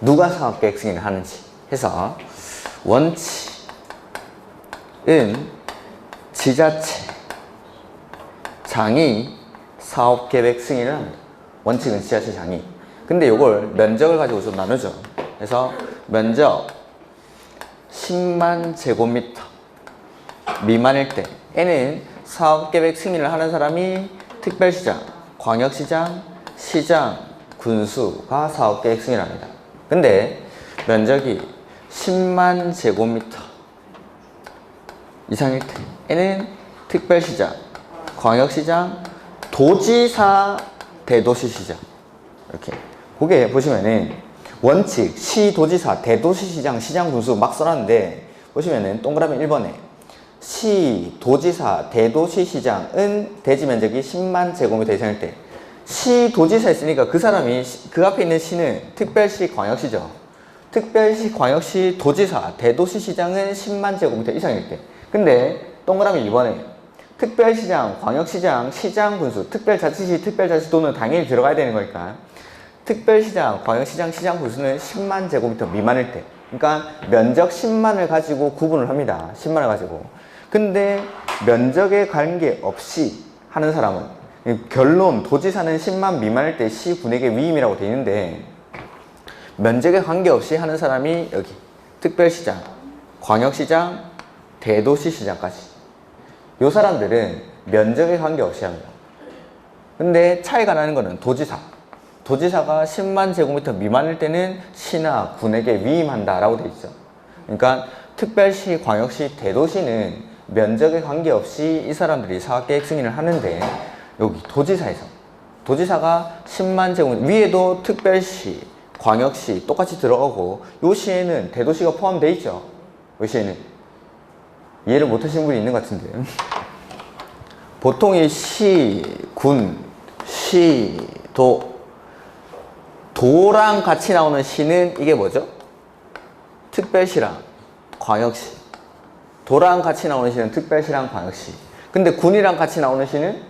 누가 사업계획 승인을 하는지 해서 원칙은 지자체장이 사업계획 승인을 합니다. 원칙은 지자체장이. 근데 이걸 면적을 가지고 좀 나누죠. 그래서 면적 10만 제곱미터 미만일 때 N은 사업계획 승인을 하는 사람이 특별시장, 광역시장, 시장, 군수가 사업계획 승인을 합니다. 근데 면적이 10만 제곱미터 이상일 때 N은 특별시장, 광역시장, 도지사, 대도시시장 이렇게 그게 보시면은 원칙 시, 도지사, 대도시시장, 시장, 군수 막 써놨는데 보시면은 동그라미 1번에 시, 도지사, 대도시시장은 대지 면적이 10만 제곱미터 이상일 때 시, 도지사 했으니까 그 사람이 그 앞에 있는 시는 특별시, 광역시죠. 특별시, 광역시, 도지사, 대도시시장은 10만 제곱미터 이상일 때 근데 동그라미 2번에 특별시장, 광역시장, 시장, 군수, 특별자치시, 특별자치도는 당연히 들어가야 되는 거니까 특별시장, 광역시장, 시장, 군수는 10만 제곱미터 미만일 때 그러니까 면적 10만을 가지고 구분을 합니다. 10만을 가지고 근데 면적에 관계없이 하는 사람은 결론 도지사는 10만 미만일 때 시군에게 위임이라고 되어 있는데 면적에 관계없이 하는 사람이 여기 특별시장, 광역시장, 대도시시장까지 이 사람들은 면적에 관계없이 합니다. 근데 차이가 나는 거는 도지사가 10만 제곱미터 미만일 때는 시나 군에게 위임한다 라고 되어 있죠. 그러니까 특별시, 광역시, 대도시는 면적에 관계없이 이 사람들이 사업계획 승인을 하는데 여기 도지사가 10만 제곱미터 위에도 특별시, 광역시 똑같이 들어가고 요 시에는 대도시가 포함되어 있죠. 요 시에는 이해를 못하시는 분이 있는 것 같은데요. 보통 이 시, 군, 시, 도랑 같이 나오는 시는 이게 뭐죠? 특별시랑 광역시. 도랑 같이 나오는 시는 특별시랑 광역시. 근데 군이랑 같이 나오는 시는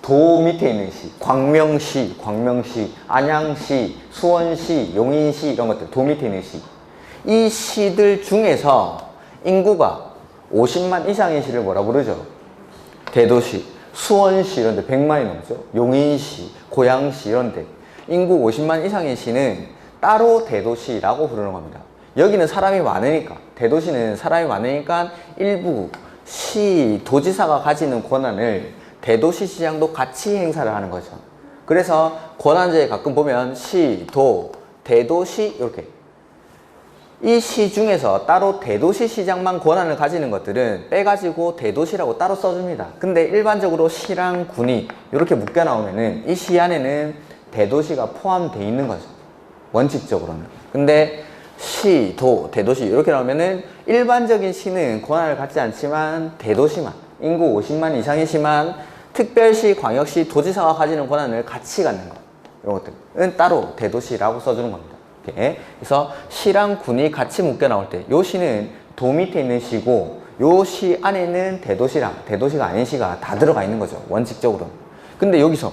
도 밑에 있는 시. 광명시, 안양시, 수원시, 용인시 이런 것들 도 밑에 있는 시. 이 시들 중에서 인구가 50만 이상의 시를 뭐라 부르죠? 대도시. 수원시 이런 데 100만이 넘죠. 용인시, 고양시 이런 데 인구 50만 이상의 시는 따로 대도시라고 부르는 겁니다. 여기는 사람이 많으니까 대도시는 사람이 많으니까 일부 시, 도지사가 가지는 권한을 대도시시장도 같이 행사를 하는 거죠. 그래서 권한제에 가끔 보면 시, 도, 대도시 이렇게 이 시 중에서 따로 대도시시장만 권한을 가지는 것들은 빼가지고 대도시라고 따로 써줍니다. 근데 일반적으로 시랑 군이 이렇게 묶여 나오면은 이 시 안에는 대도시가 포함되어 있는 거죠. 원칙적으로는. 근데 시, 도, 대도시 이렇게 나오면은 일반적인 시는 권한을 갖지 않지만 대도시만 인구 50만 이상의 시만 특별시, 광역시, 도지사가 가지는 권한을 같이 갖는 거. 이런 것들은 따로 대도시라고 써주는 겁니다. 이렇게. 그래서 시랑 군이 같이 묶여 나올 때 요 시는 도 밑에 있는 시고 요 시 안에는 대도시랑 대도시가 아닌 시가 다 들어가 있는 거죠. 원칙적으로. 근데 여기서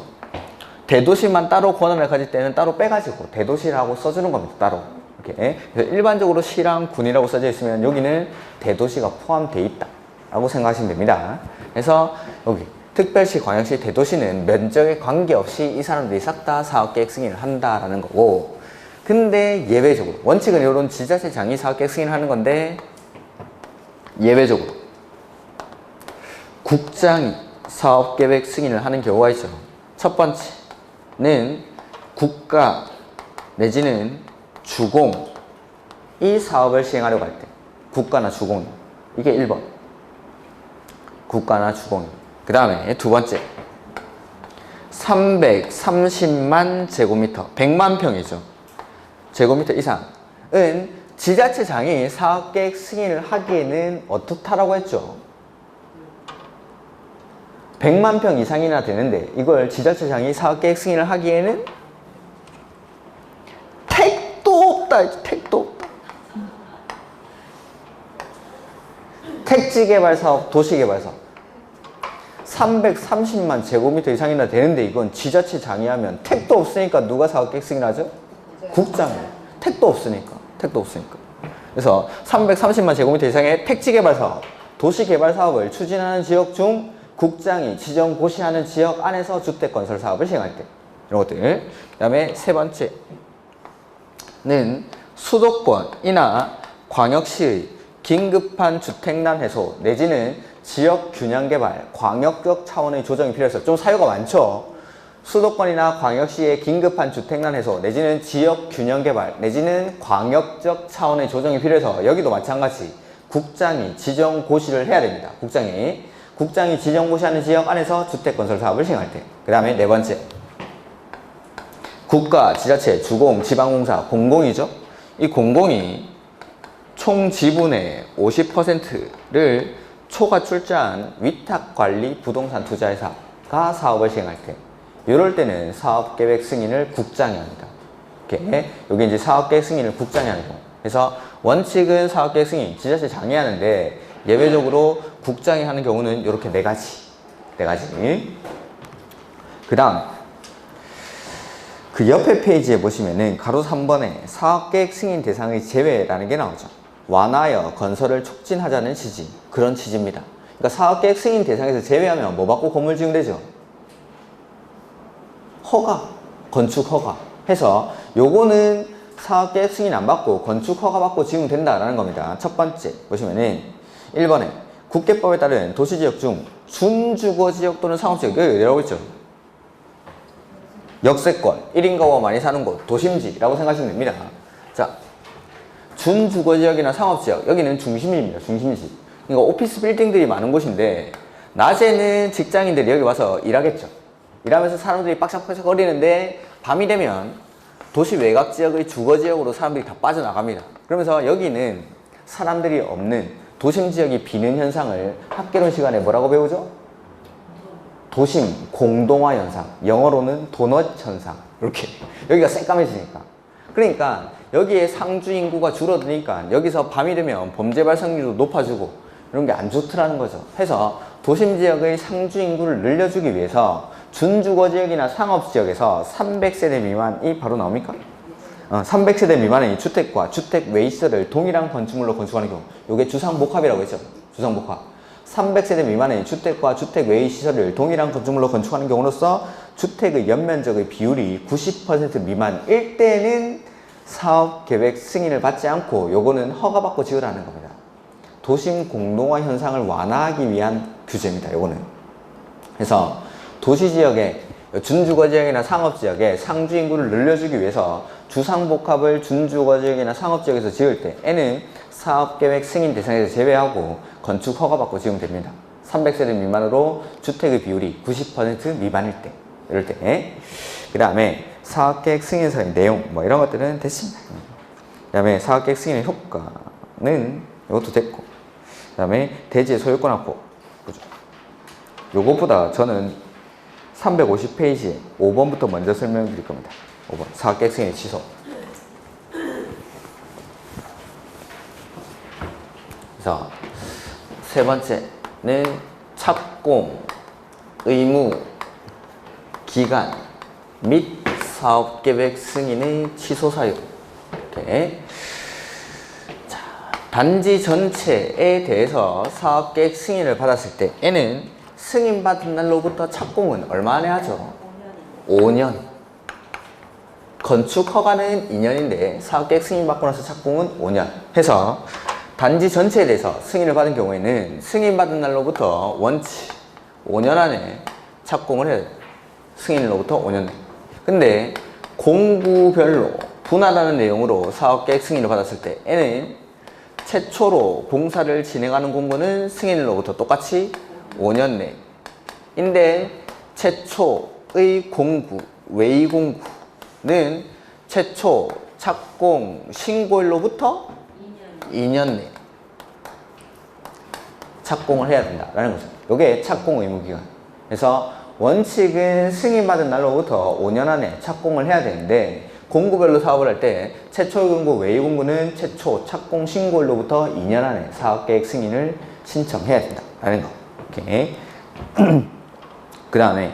대도시만 따로 권한을 가질 때는 따로 빼가지고 대도시라고 써주는 겁니다. 따로. 이렇게. 그래서 일반적으로 시랑 군이라고 써져 있으면 여기는 대도시가 포함되어 있다 라고 생각하시면 됩니다. 그래서 여기 특별시, 광역시, 대도시는 면적에 관계없이 이 사람들이 싹 다 사업계획 승인을 한다라는 거고 근데 예외적으로 원칙은 이런 지자체장이 사업계획 승인을 하는 건데 예외적으로 국장이 사업계획 승인을 하는 경우가 있죠. 첫 번째는 국가 내지는 주공이 사업을 시행하려고 할 때 국가나 주공 이게 1번 국가나 주공 그 다음에 두 번째 330만 제곱미터 100만 평이죠. 제곱미터 이상은 지자체장이 사업계획 승인을 하기에는 어떻다라고 했죠? 100만 평 이상이나 되는데 이걸 지자체장이 사업계획 승인을 하기에는 택도 없다. 택도 없다. 택지개발사업, 도시개발사업 330만 제곱미터 이상이나 되는데 이건 지자체장이 하면 택도 없으니까 누가 사업계획 승인하죠? 국장이에요. 택도 없으니까. 그래서 330만 제곱미터 이상의 택지개발사업, 도시개발사업을 추진하는 지역 중 국장이 지정 고시하는 지역 안에서 주택건설 사업을 시행할 때 이런 것들. 그 다음에 세 번째는 수도권이나 광역시의 긴급한 주택난 해소 내지는 지역 균형 개발, 광역적 차원의 조정이 필요해서 좀 사유가 많죠. 수도권이나 광역시의 긴급한 주택난 해소 내지는 지역 균형 개발 내지는 광역적 차원의 조정이 필요해서 여기도 마찬가지 국장이 지정고시를 해야 됩니다. 국장이 지정고시하는 지역 안에서 주택건설 사업을 시행할 때. 그 다음에 네 번째, 국가, 지자체, 주공, 지방공사, 공공이죠. 이 공공이 총 지분의 50%를 초과 출자한 위탁관리 부동산 투자회사가 사업을 시행할 때, 이럴 때는 사업계획 승인을 국장이 합니다. 이렇게 여기 이제 사업계획 승인을 국장이 하는 경우. 그래서 원칙은 사업계획 승인 지자체장이 하는데 예외적으로 국장이 하는 경우는 이렇게 네 가지. 그 다음 그 옆에 페이지에 보시면은 가로 3번에 사업계획 승인 대상의 제외라는 게 나오죠. 완화하여 건설을 촉진하자는 취지, 그런 취지입니다. 그러니까 사업계획 승인 대상에서 제외하면 뭐 받고 건물 지으면 되죠? 허가, 건축 허가 해서 요거는 사업계획 승인 안 받고 건축 허가 받고 지으면 된다라는 겁니다. 첫 번째 보시면은 1번에 국계법에 따른 도시지역 중 준주거지역 또는 상업지역, 여기 내려오고 있죠. 역세권, 1인 가구가 많이 사는 곳, 도심지라고 생각하시면 됩니다. 자, 준주거지역이나 상업지역, 여기는 중심지입니다. 중심지. 그러니까 오피스 빌딩들이 많은 곳인데 낮에는 직장인들이 여기 와서 일하겠죠. 일하면서 사람들이 빡짝빡짝 거리는데 밤이 되면 도시 외곽 지역의 주거지역으로 사람들이 다 빠져나갑니다. 그러면서 여기는 사람들이 없는 도심 지역이 비는 현상을 학개론 시간에 뭐라고 배우죠? 도심 공동화 현상, 영어로는 도넛 현상. 이렇게 여기가 새까매지니까. 그러니까 여기에 상주 인구가 줄어드니까 여기서 밤이 되면 범죄 발생률도 높아지고 이런 게 안 좋더라는 거죠. 해서 도심 지역의 상주 인구를 늘려주기 위해서 준주거지역이나 상업지역에서 300세대 미만이 바로 나옵니까? 300세대 미만의 주택과 주택 외 시설을 동일한 건축물로 건축하는 경우, 이게 주상복합이라고 했죠. 주상복합. 300세대 미만의 주택과 주택 외의 시설을 동일한 건축물로 건축하는 경우로서 주택의 연면적의 비율이 90% 미만일 때는 사업계획 승인을 받지 않고 요거는 허가받고 지으라는 겁니다. 도심 공동화 현상을 완화하기 위한 규제입니다. 요거는. 그래서 도시지역에 준주거지역이나 상업지역에 상주인구를 늘려주기 위해서 주상복합을 준주거지역이나 상업지역에서 지을 때 N은 사업계획 승인 대상에서 제외하고 건축 허가받고 지으면 됩니다. 300세대 미만으로 주택의 비율이 90% 미만일 때, 이럴 때. 그 다음에 사업계획 승인서의 내용, 뭐 이런 것들은 됐습니다. 그 다음에 사업계획 승인의 효과는 이것도 됐고, 그 다음에 대지의 소유권 확보. 그죠? 요것보다 저는 350페이지에 5번부터 먼저 설명드릴 겁니다. 5번. 사업계획 승인의 취소. 그래서 세 번째는 착공, 의무, 기간 및 사업계획 승인의 취소 사유. 이렇게. 자, 단지 전체에 대해서 사업계획 승인을 받았을 때 N은 승인받은 날로부터 착공은 얼마 안에 하죠? 5년. 건축 허가는 2년인데 사업계획 승인받고 나서 착공은 5년 해서 단지 전체에 대해서 승인을 받은 경우에는 승인받은 날로부터 원칙 5년 안에 착공을 해야 돼요. 승인으로부터 5년 내. 근데 공구별로 분할하는 내용으로 사업계획 승인을 받았을 때 N은 최초로 공사를 진행하는 공구는 승인으로부터 똑같이 5년 내인데 최초의 공구, 외의 공구는 최초 착공 신고일로부터 2년 내 착공을 해야 된다라는 거죠. 이게 착공 의무 기간. 그래서 원칙은 승인받은 날로부터 5년 안에 착공을 해야 되는데 공구별로 사업을 할 때 최초의 공구, 외의 공구는 최초 착공 신고일로부터 2년 안에 사업계획 승인을 신청해야 된다라는 거. 이렇게. 그 다음에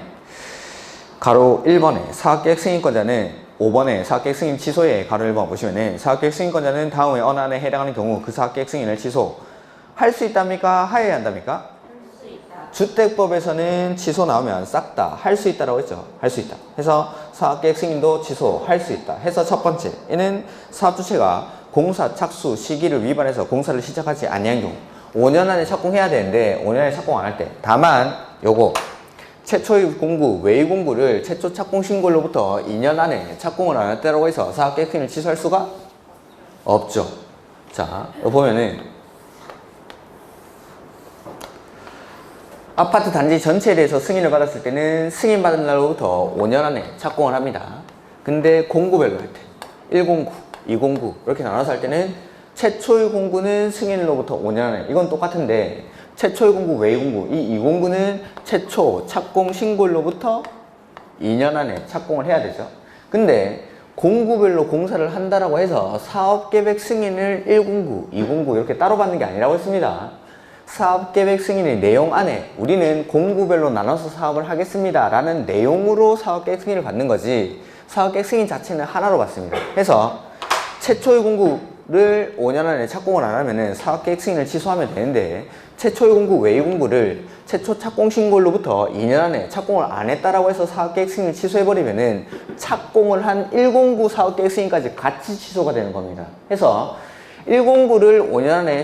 가로 1번에 사업계획 승인권자는 5번에 사업계획 승인 취소에 가로 1번 보시면은 사업계획 승인권자는 다음의 어느 안에 해당하는 경우 그 사업계획 승인을 취소할 수 있답니까? 하여야 한답니까? 할 수 있다. 주택법에서는 취소 나오면 싹 다 할 수 있다라고 했죠. 할 수 있다. 해서 사업계획 승인도 취소할 수 있다. 해서 첫 번째, 이는 사업주체가 공사 착수 시기를 위반해서 공사를 시작하지 아니한 경우 5년 안에 착공해야 되는데 5년 안에 착공 안 할 때 다만 요거 최초의 공구, 외의 공구를 최초 착공 신고로부터 2년 안에 착공을 안 했다고 해서 사업계획 승인을 취소할 수가 없죠. 자, 여기 보면은 아파트 단지 전체에 대해서 승인을 받았을 때는 승인받은 날로부터 5년 안에 착공을 합니다. 근데 공구별로 할 때 1공구, 2공구 이렇게 나눠서 할 때는 최초의 공구는 승인으로부터 5년 안에 이건 똑같은데 최초의 공구, 외의 공구, 이 2공구는 최초 착공 신고일로부터 2년 안에 착공을 해야 되죠. 근데 공구별로 공사를 한다라고 해서 사업계획 승인을 1공구, 2공구 이렇게 따로 받는 게 아니라고 했습니다. 사업계획 승인의 내용 안에 우리는 공구별로 나눠서 사업을 하겠습니다 라는 내용으로 사업계획 승인을 받는 거지 사업계획 승인 자체는 하나로 받습니다. 그래서 최초의 공구를 5년 안에 착공을 안 하면은 사업계획 승인을 취소하면 되는데 최초의 공구, 외의 공구를 최초 착공 신고로부터 2년 안에 착공을 안 했다라고 해서 사업계획 승인을 취소해버리면은 착공을 한 1공구 사업계획 승인까지 같이 취소가 되는 겁니다. 그래서 1공구를 5년 안에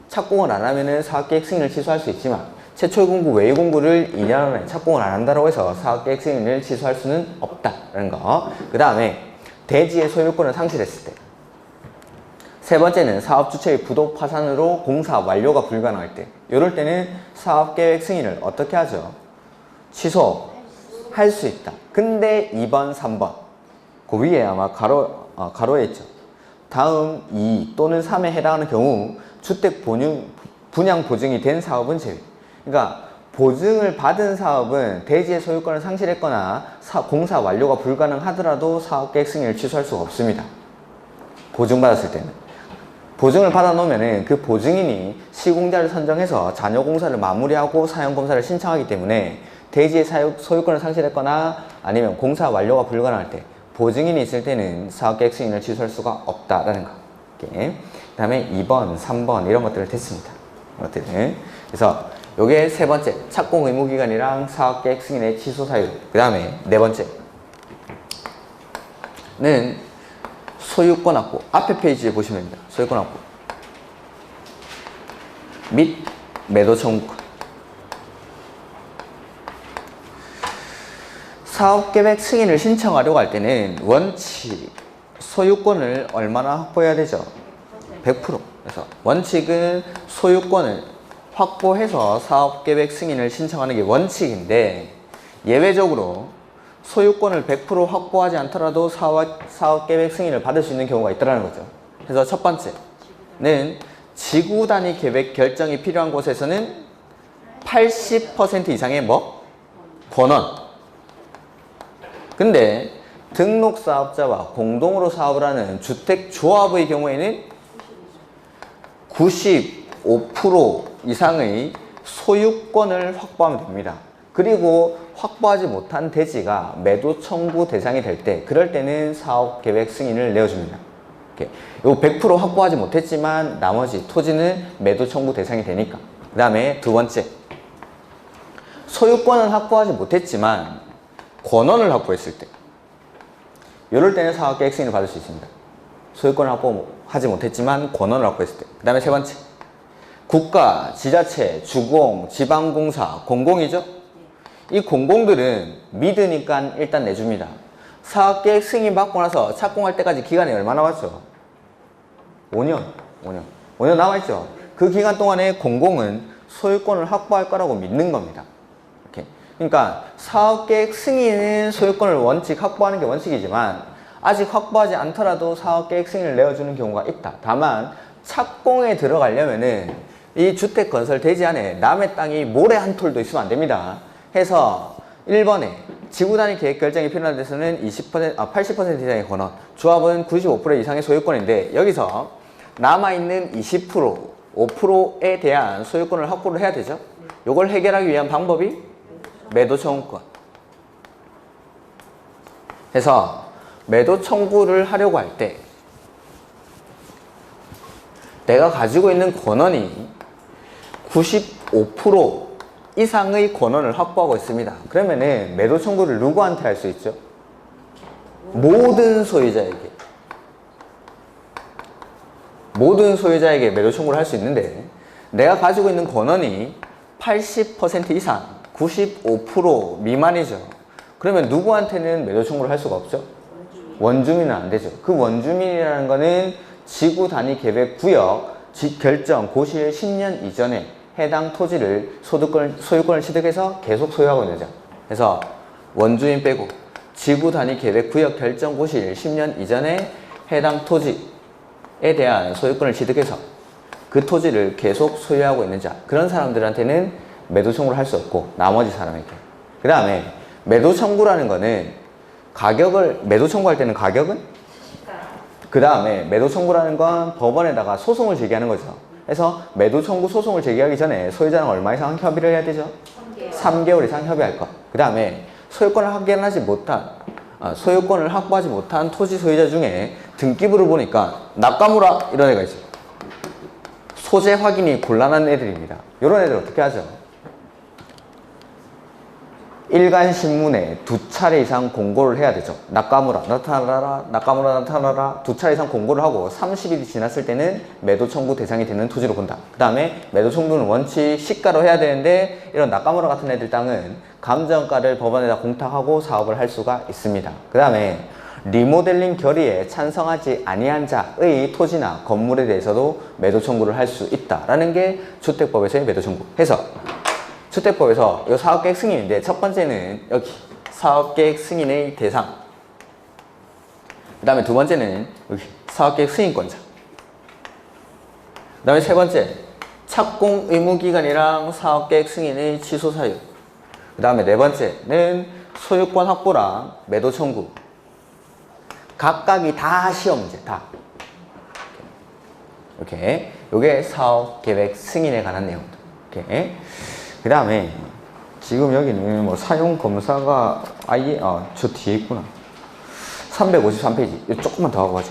착공을 안 하면은 사업계획 승인을 취소할 수 있지만 최초의 공구, 외의 공구를 2년 안에 착공을 안 한다고 해서 사업계획 승인을 취소할 수는 없다라는 거. 그 다음에 대지의 소유권을 상실했을 때. 세 번째는 사업 주체의 부도 파산으로 공사 완료가 불가능할 때. 이럴 때는 사업계획 승인을 어떻게 하죠? 취소할 수 있다. 근데 2번, 3번 그 위에 아마 가로에 있죠. 다음 2 또는 3에 해당하는 경우 주택 분양 보증이 된 사업은 제외. 그러니까 보증을 받은 사업은 대지의 소유권을 상실했거나 공사 완료가 불가능하더라도 사업계획 승인을 취소할 수가 없습니다. 보증받았을 때는. 보증을 받아놓으면 그 보증인이 시공자를 선정해서 잔여 공사를 마무리하고 사용 검사를 신청하기 때문에 대지의 소유권을 상실했거나 아니면 공사 완료가 불가능할 때 보증인이 있을 때는 사업계획 승인을 취소할 수가 없다라는 거. 그 다음에 2번, 3번 이런 것들을 됐습니다. 그래서 요게 세 번째 착공 의무 기간이랑 사업계획 승인의 취소 사유. 그 다음에 네 번째는 소유권 확보. 앞에 페이지에 보시면 됩니다. 소유권 확보 및 매도 청구권. 사업계획 승인을 신청하려고 할 때는 원칙 소유권을 얼마나 확보해야 되죠? 100%. 그래서 원칙은 소유권을 확보해서 사업계획 승인을 신청하는 게 원칙인데 예외적으로 소유권을 100% 확보하지 않더라도 사업계획 승인을 받을 수 있는 경우가 있다는 거죠. 그래서 첫 번째는 지구 단위 계획 결정이 필요한 곳에서는 80% 이상의 권원. 근데 등록 사업자와 공동으로 사업을 하는 주택조합의 경우에는 95% 이상의 소유권을 확보하면 됩니다. 그리고 확보하지 못한 대지가 매도 청구 대상이 될 때 그럴 때는 사업계획 승인을 내어줍니다. 요 100% 확보하지 못했지만 나머지 토지는 매도 청구 대상이 되니까. 그 다음에 두 번째 소유권은 확보하지 못했지만 권원을 확보했을 때 이럴 때는 사업계획 승인을 받을 수 있습니다. 소유권을 확보하지 못했지만 권원을 확보했을 때. 그 다음에 세 번째 국가, 지자체, 주공, 지방공사, 공공이죠. 이 공공들은 믿으니까 일단 내줍니다. 사업계획 승인 받고 나서 착공할 때까지 기간이 얼마나 남았죠? 5년 남아있죠. 그 기간 동안에 공공은 소유권을 확보할 거라고 믿는 겁니다. 이렇게. 그러니까 사업계획 승인은 소유권을 원칙 확보하는 게 원칙이지만 아직 확보하지 않더라도 사업계획 승인을 내어주는 경우가 있다. 다만 착공에 들어가려면은 이 주택 건설 대지 안에 남의 땅이 모래 한 톨도 있으면 안 됩니다. 해서 1번에 지구 단위 계획 결정이 필요한 데서는 80% 이상의 권원, 조합은 95% 이상의 소유권인데 여기서 남아있는 20%, 5%에 대한 소유권을 확보를 해야 되죠. 이걸 해결하기 위한 방법이 매도 청구권. 해서 매도 청구를 하려고 할 때 내가 가지고 있는 권원이 95% 이상의 권원을 확보하고 있습니다. 그러면은 매도 청구를 누구한테 할 수 있죠? 모든 소유자에게. 모든 소유자에게 매도 청구를 할 수 있는데 내가 가지고 있는 권한이 80% 이상 95% 미만이죠. 그러면 누구한테는 매도 청구를 할 수가 없죠? 원주민은 안 되죠. 그 원주민이라는 거는 지구 단위 계획 구역 결정 고시일 10년 이전에 해당 토지를 소유권을 취득해서 계속 소유하고 있는 자. 그래서 원주민 빼고 지구 단위 계획 구역 결정 고시일 10년 이전에 해당 토지에 대한 소유권을 취득해서 그 토지를 계속 소유하고 있는 자. 그런 사람들한테는 매도 청구를 할 수 없고 나머지 사람에게. 그 다음에 매도 청구라는 거는 매도 청구할 때는 가격은? 그 다음에 매도 청구라는 건 법원에다가 소송을 제기하는 거죠. 그래서 매도 청구 소송을 제기하기 전에 소유자는 얼마 이상 협의를 해야 되죠? 3개월 이상 협의할 것. 그 다음에 소유권을 확보하지 못한 토지 소유자 중에 등기부를 보니까 나카무라 이런 애가 있어요. 소재 확인이 곤란한 애들입니다. 이런 애들 어떻게 하죠? 일간 신문에 2차례 이상 공고를 해야 되죠. 나카무라 나타나라, 나카무라 나타나라 2차례 이상 공고를 하고 30일이 지났을 때는 매도 청구 대상이 되는 토지로 본다. 그 다음에 매도 청구는 원칙 시가로 해야 되는데 이런 나카무라 같은 애들 땅은 감정가를 법원에다 공탁하고 사업을 할 수가 있습니다. 그 다음에 리모델링 결의에 찬성하지 아니한 자의 토지나 건물에 대해서도 매도 청구를 할 수 있다라는 게 주택법에서의 매도 청구. 해서 주택법에서 이 사업계획 승인인데 첫 번째는 여기 사업계획 승인의 대상, 그 다음에 두 번째는 여기 사업계획 승인권자, 그 다음에 세 번째 착공 의무기간이랑 사업계획 승인의 취소 사유, 그 다음에 네 번째는 소유권 확보랑 매도 청구. 각각이 다 시험 문제, 다. 이렇게 요게 사업계획 승인에 관한 내용들. 이렇게. 그 다음에 지금 여기는 뭐 사용검사가 아예 저 뒤에 있구나. 353페이지 조금만 더 하고 가죠.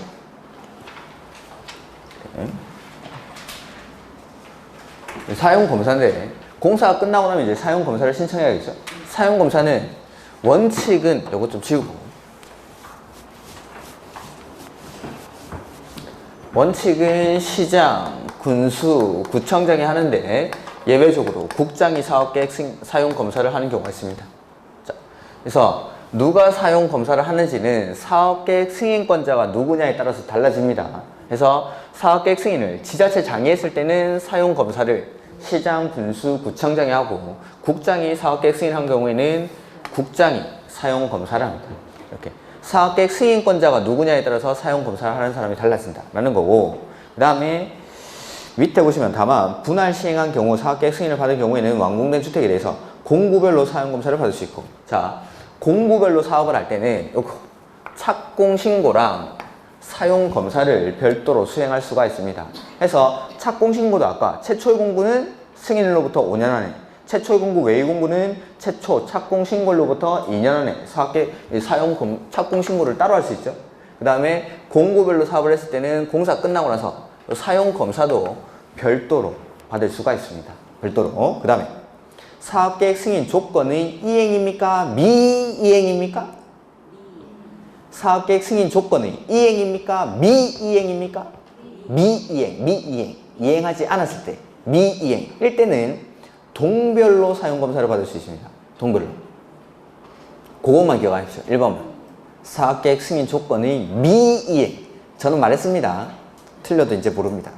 사용검사인데 공사가 끝나고 나면 이제 사용검사를 신청해야겠죠. 사용검사는 원칙은 요거 좀 지우고, 원칙은 시장, 군수, 구청장이 하는데 예외적으로 국장이 사업계획 사용검사를 하는 경우가 있습니다. 자, 그래서 누가 사용검사를 하는지는 사업계획 승인권자가 누구냐에 따라서 달라집니다. 그래서 사업계획 승인을 지자체장이 했을 때는 사용검사를 시장, 군수, 구청장이 하고, 국장이 사업계획 승인한 경우에는 국장이 사용검사를 합니다. 이렇게 사업계획 승인권자가 누구냐에 따라서 사용검사를 하는 사람이 달라진다라는 거고, 그 다음에 밑에 보시면 다만 분할 시행한 경우 사업계획 승인을 받은 경우에는 완공된 주택에 대해서 공구별로 사용검사를 받을 수 있고, 자, 공구별로 사업을 할 때는 착공신고랑 사용검사를 별도로 수행할 수가 있습니다. 해서 착공신고도 아까 최초의 공구는 승인일로부터 5년 안에, 최초의 공구 외의 공구는 최초 착공신고로부터 2년 안에 착공신고를 따로 할 수 있죠. 그 다음에 공구별로 사업을 했을 때는 공사 끝나고 나서 사용검사도 별도로 받을 수가 있습니다. 별도로. 그 다음에 사업계획 승인 조건의 이행입니까? 미이행입니까? 사업계획 승인 조건의 이행입니까? 미이행입니까? 미이행. 이행하지 않았을 때 미이행일 때는 동별로 사용검사를 받을 수 있습니다. 동별로. 그것만 기억하십시오. 1번만. 사업계획 승인 조건의 미이행. 저는 말했습니다. 틀려도 이제 모릅니다.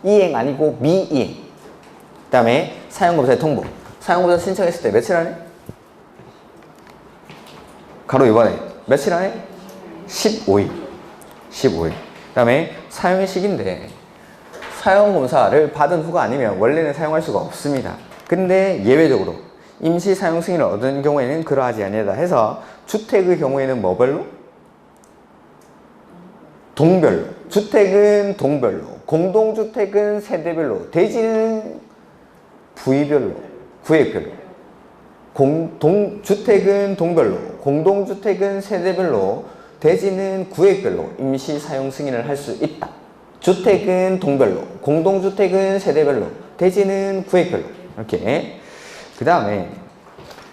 이행 아니고 미이행. 그 다음에 사용검사의 통보. 사용검사 신청했을 때 며칠 안에? 가로 이번에 며칠 안에? 15일. 15일. 그 다음에 사용의 시기인데 사용검사를 받은 후가 아니면 원래는 사용할 수가 없습니다. 근데 예외적으로 임시 사용 승인을 얻은 경우에는 그러하지 아니하다 해서 주택의 경우에는 뭐별로? 동별로. 주택은 동별로, 공동주택은 세대별로, 대지는 부위별로, 구획별로. 주택은 동별로, 공동주택은 세대별로, 대지는 구획별로 임시 사용 승인을 할 수 있다. 주택은 동별로, 공동주택은 세대별로, 대지는 구획별로. 이렇게. 그 다음에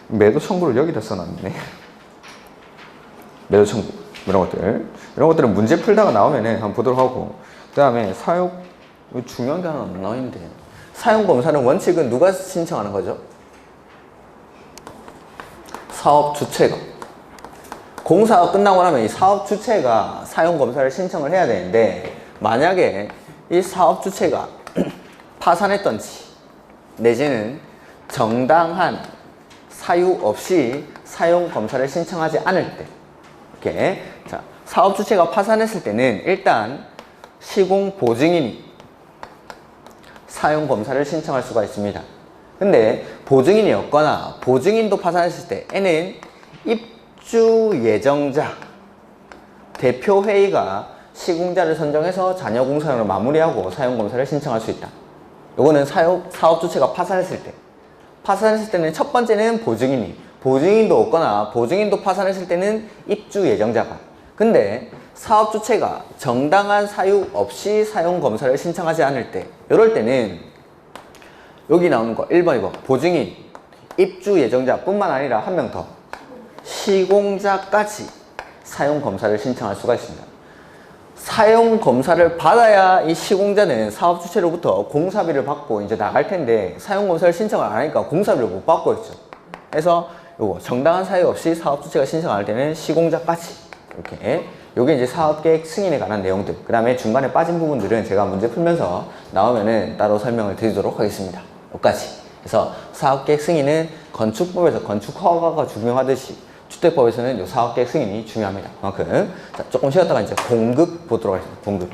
매도 청구를 여기다 써놨네. 매도 청구. 이런 것들은 문제 풀다가 나오면은 한번 보도록 하고, 그 다음에 사용, 중요한 게 하나 안 나와있는데. 사용검사는 원칙은 누가 신청하는 거죠? 사업 주체가. 공사가 끝나고 나면 이 사업 주체가 사용검사를 신청을 해야 되는데, 만약에 이 사업 주체가 파산했던지, 내지는 정당한 사유 없이 사용검사를 신청하지 않을 때, 이렇게. 자, 사업 주체가 파산했을 때는 일단 시공 보증인이 사용검사를 신청할 수가 있습니다. 근데 보증인이 없거나 보증인도 파산했을 때 N은 입주 예정자 대표회의가 시공자를 선정해서 잔여 공사를 마무리하고 사용검사를 신청할 수 있다. 요거는 사업 주체가 파산했을 때. 파산했을 때는 첫 번째는 보증인이, 보증인도 없거나 보증인도 파산했을 때는 입주 예정자가. 근데 사업 주체가 정당한 사유 없이 사용검사를 신청하지 않을 때, 이럴 때는 여기 나오는 거 1번, 2번 보증인, 입주 예정자 뿐만 아니라 한 명 더, 시공자까지 사용검사를 신청할 수가 있습니다. 사용검사를 받아야 이 시공자는 사업 주체로부터 공사비를 받고 이제 나갈 텐데, 사용검사를 신청을 안 하니까 공사비를 못 받고 있죠. 그래서 요거 정당한 사유 없이 사업 주체가 신청할 때는 시공자까지, 이렇게. 요게 이제 사업계획 승인에 관한 내용들. 그 다음에 중간에 빠진 부분들은 제가 문제 풀면서 나오면은 따로 설명을 드리도록 하겠습니다. 여기까지. 그래서 사업계획 승인은 건축법에서 건축허가가 중요하듯이 주택법에서는 요 사업계획 승인이 중요합니다. 그만큼. 자, 조금 쉬었다가 이제 공급 보도록 하겠습니다. 공급.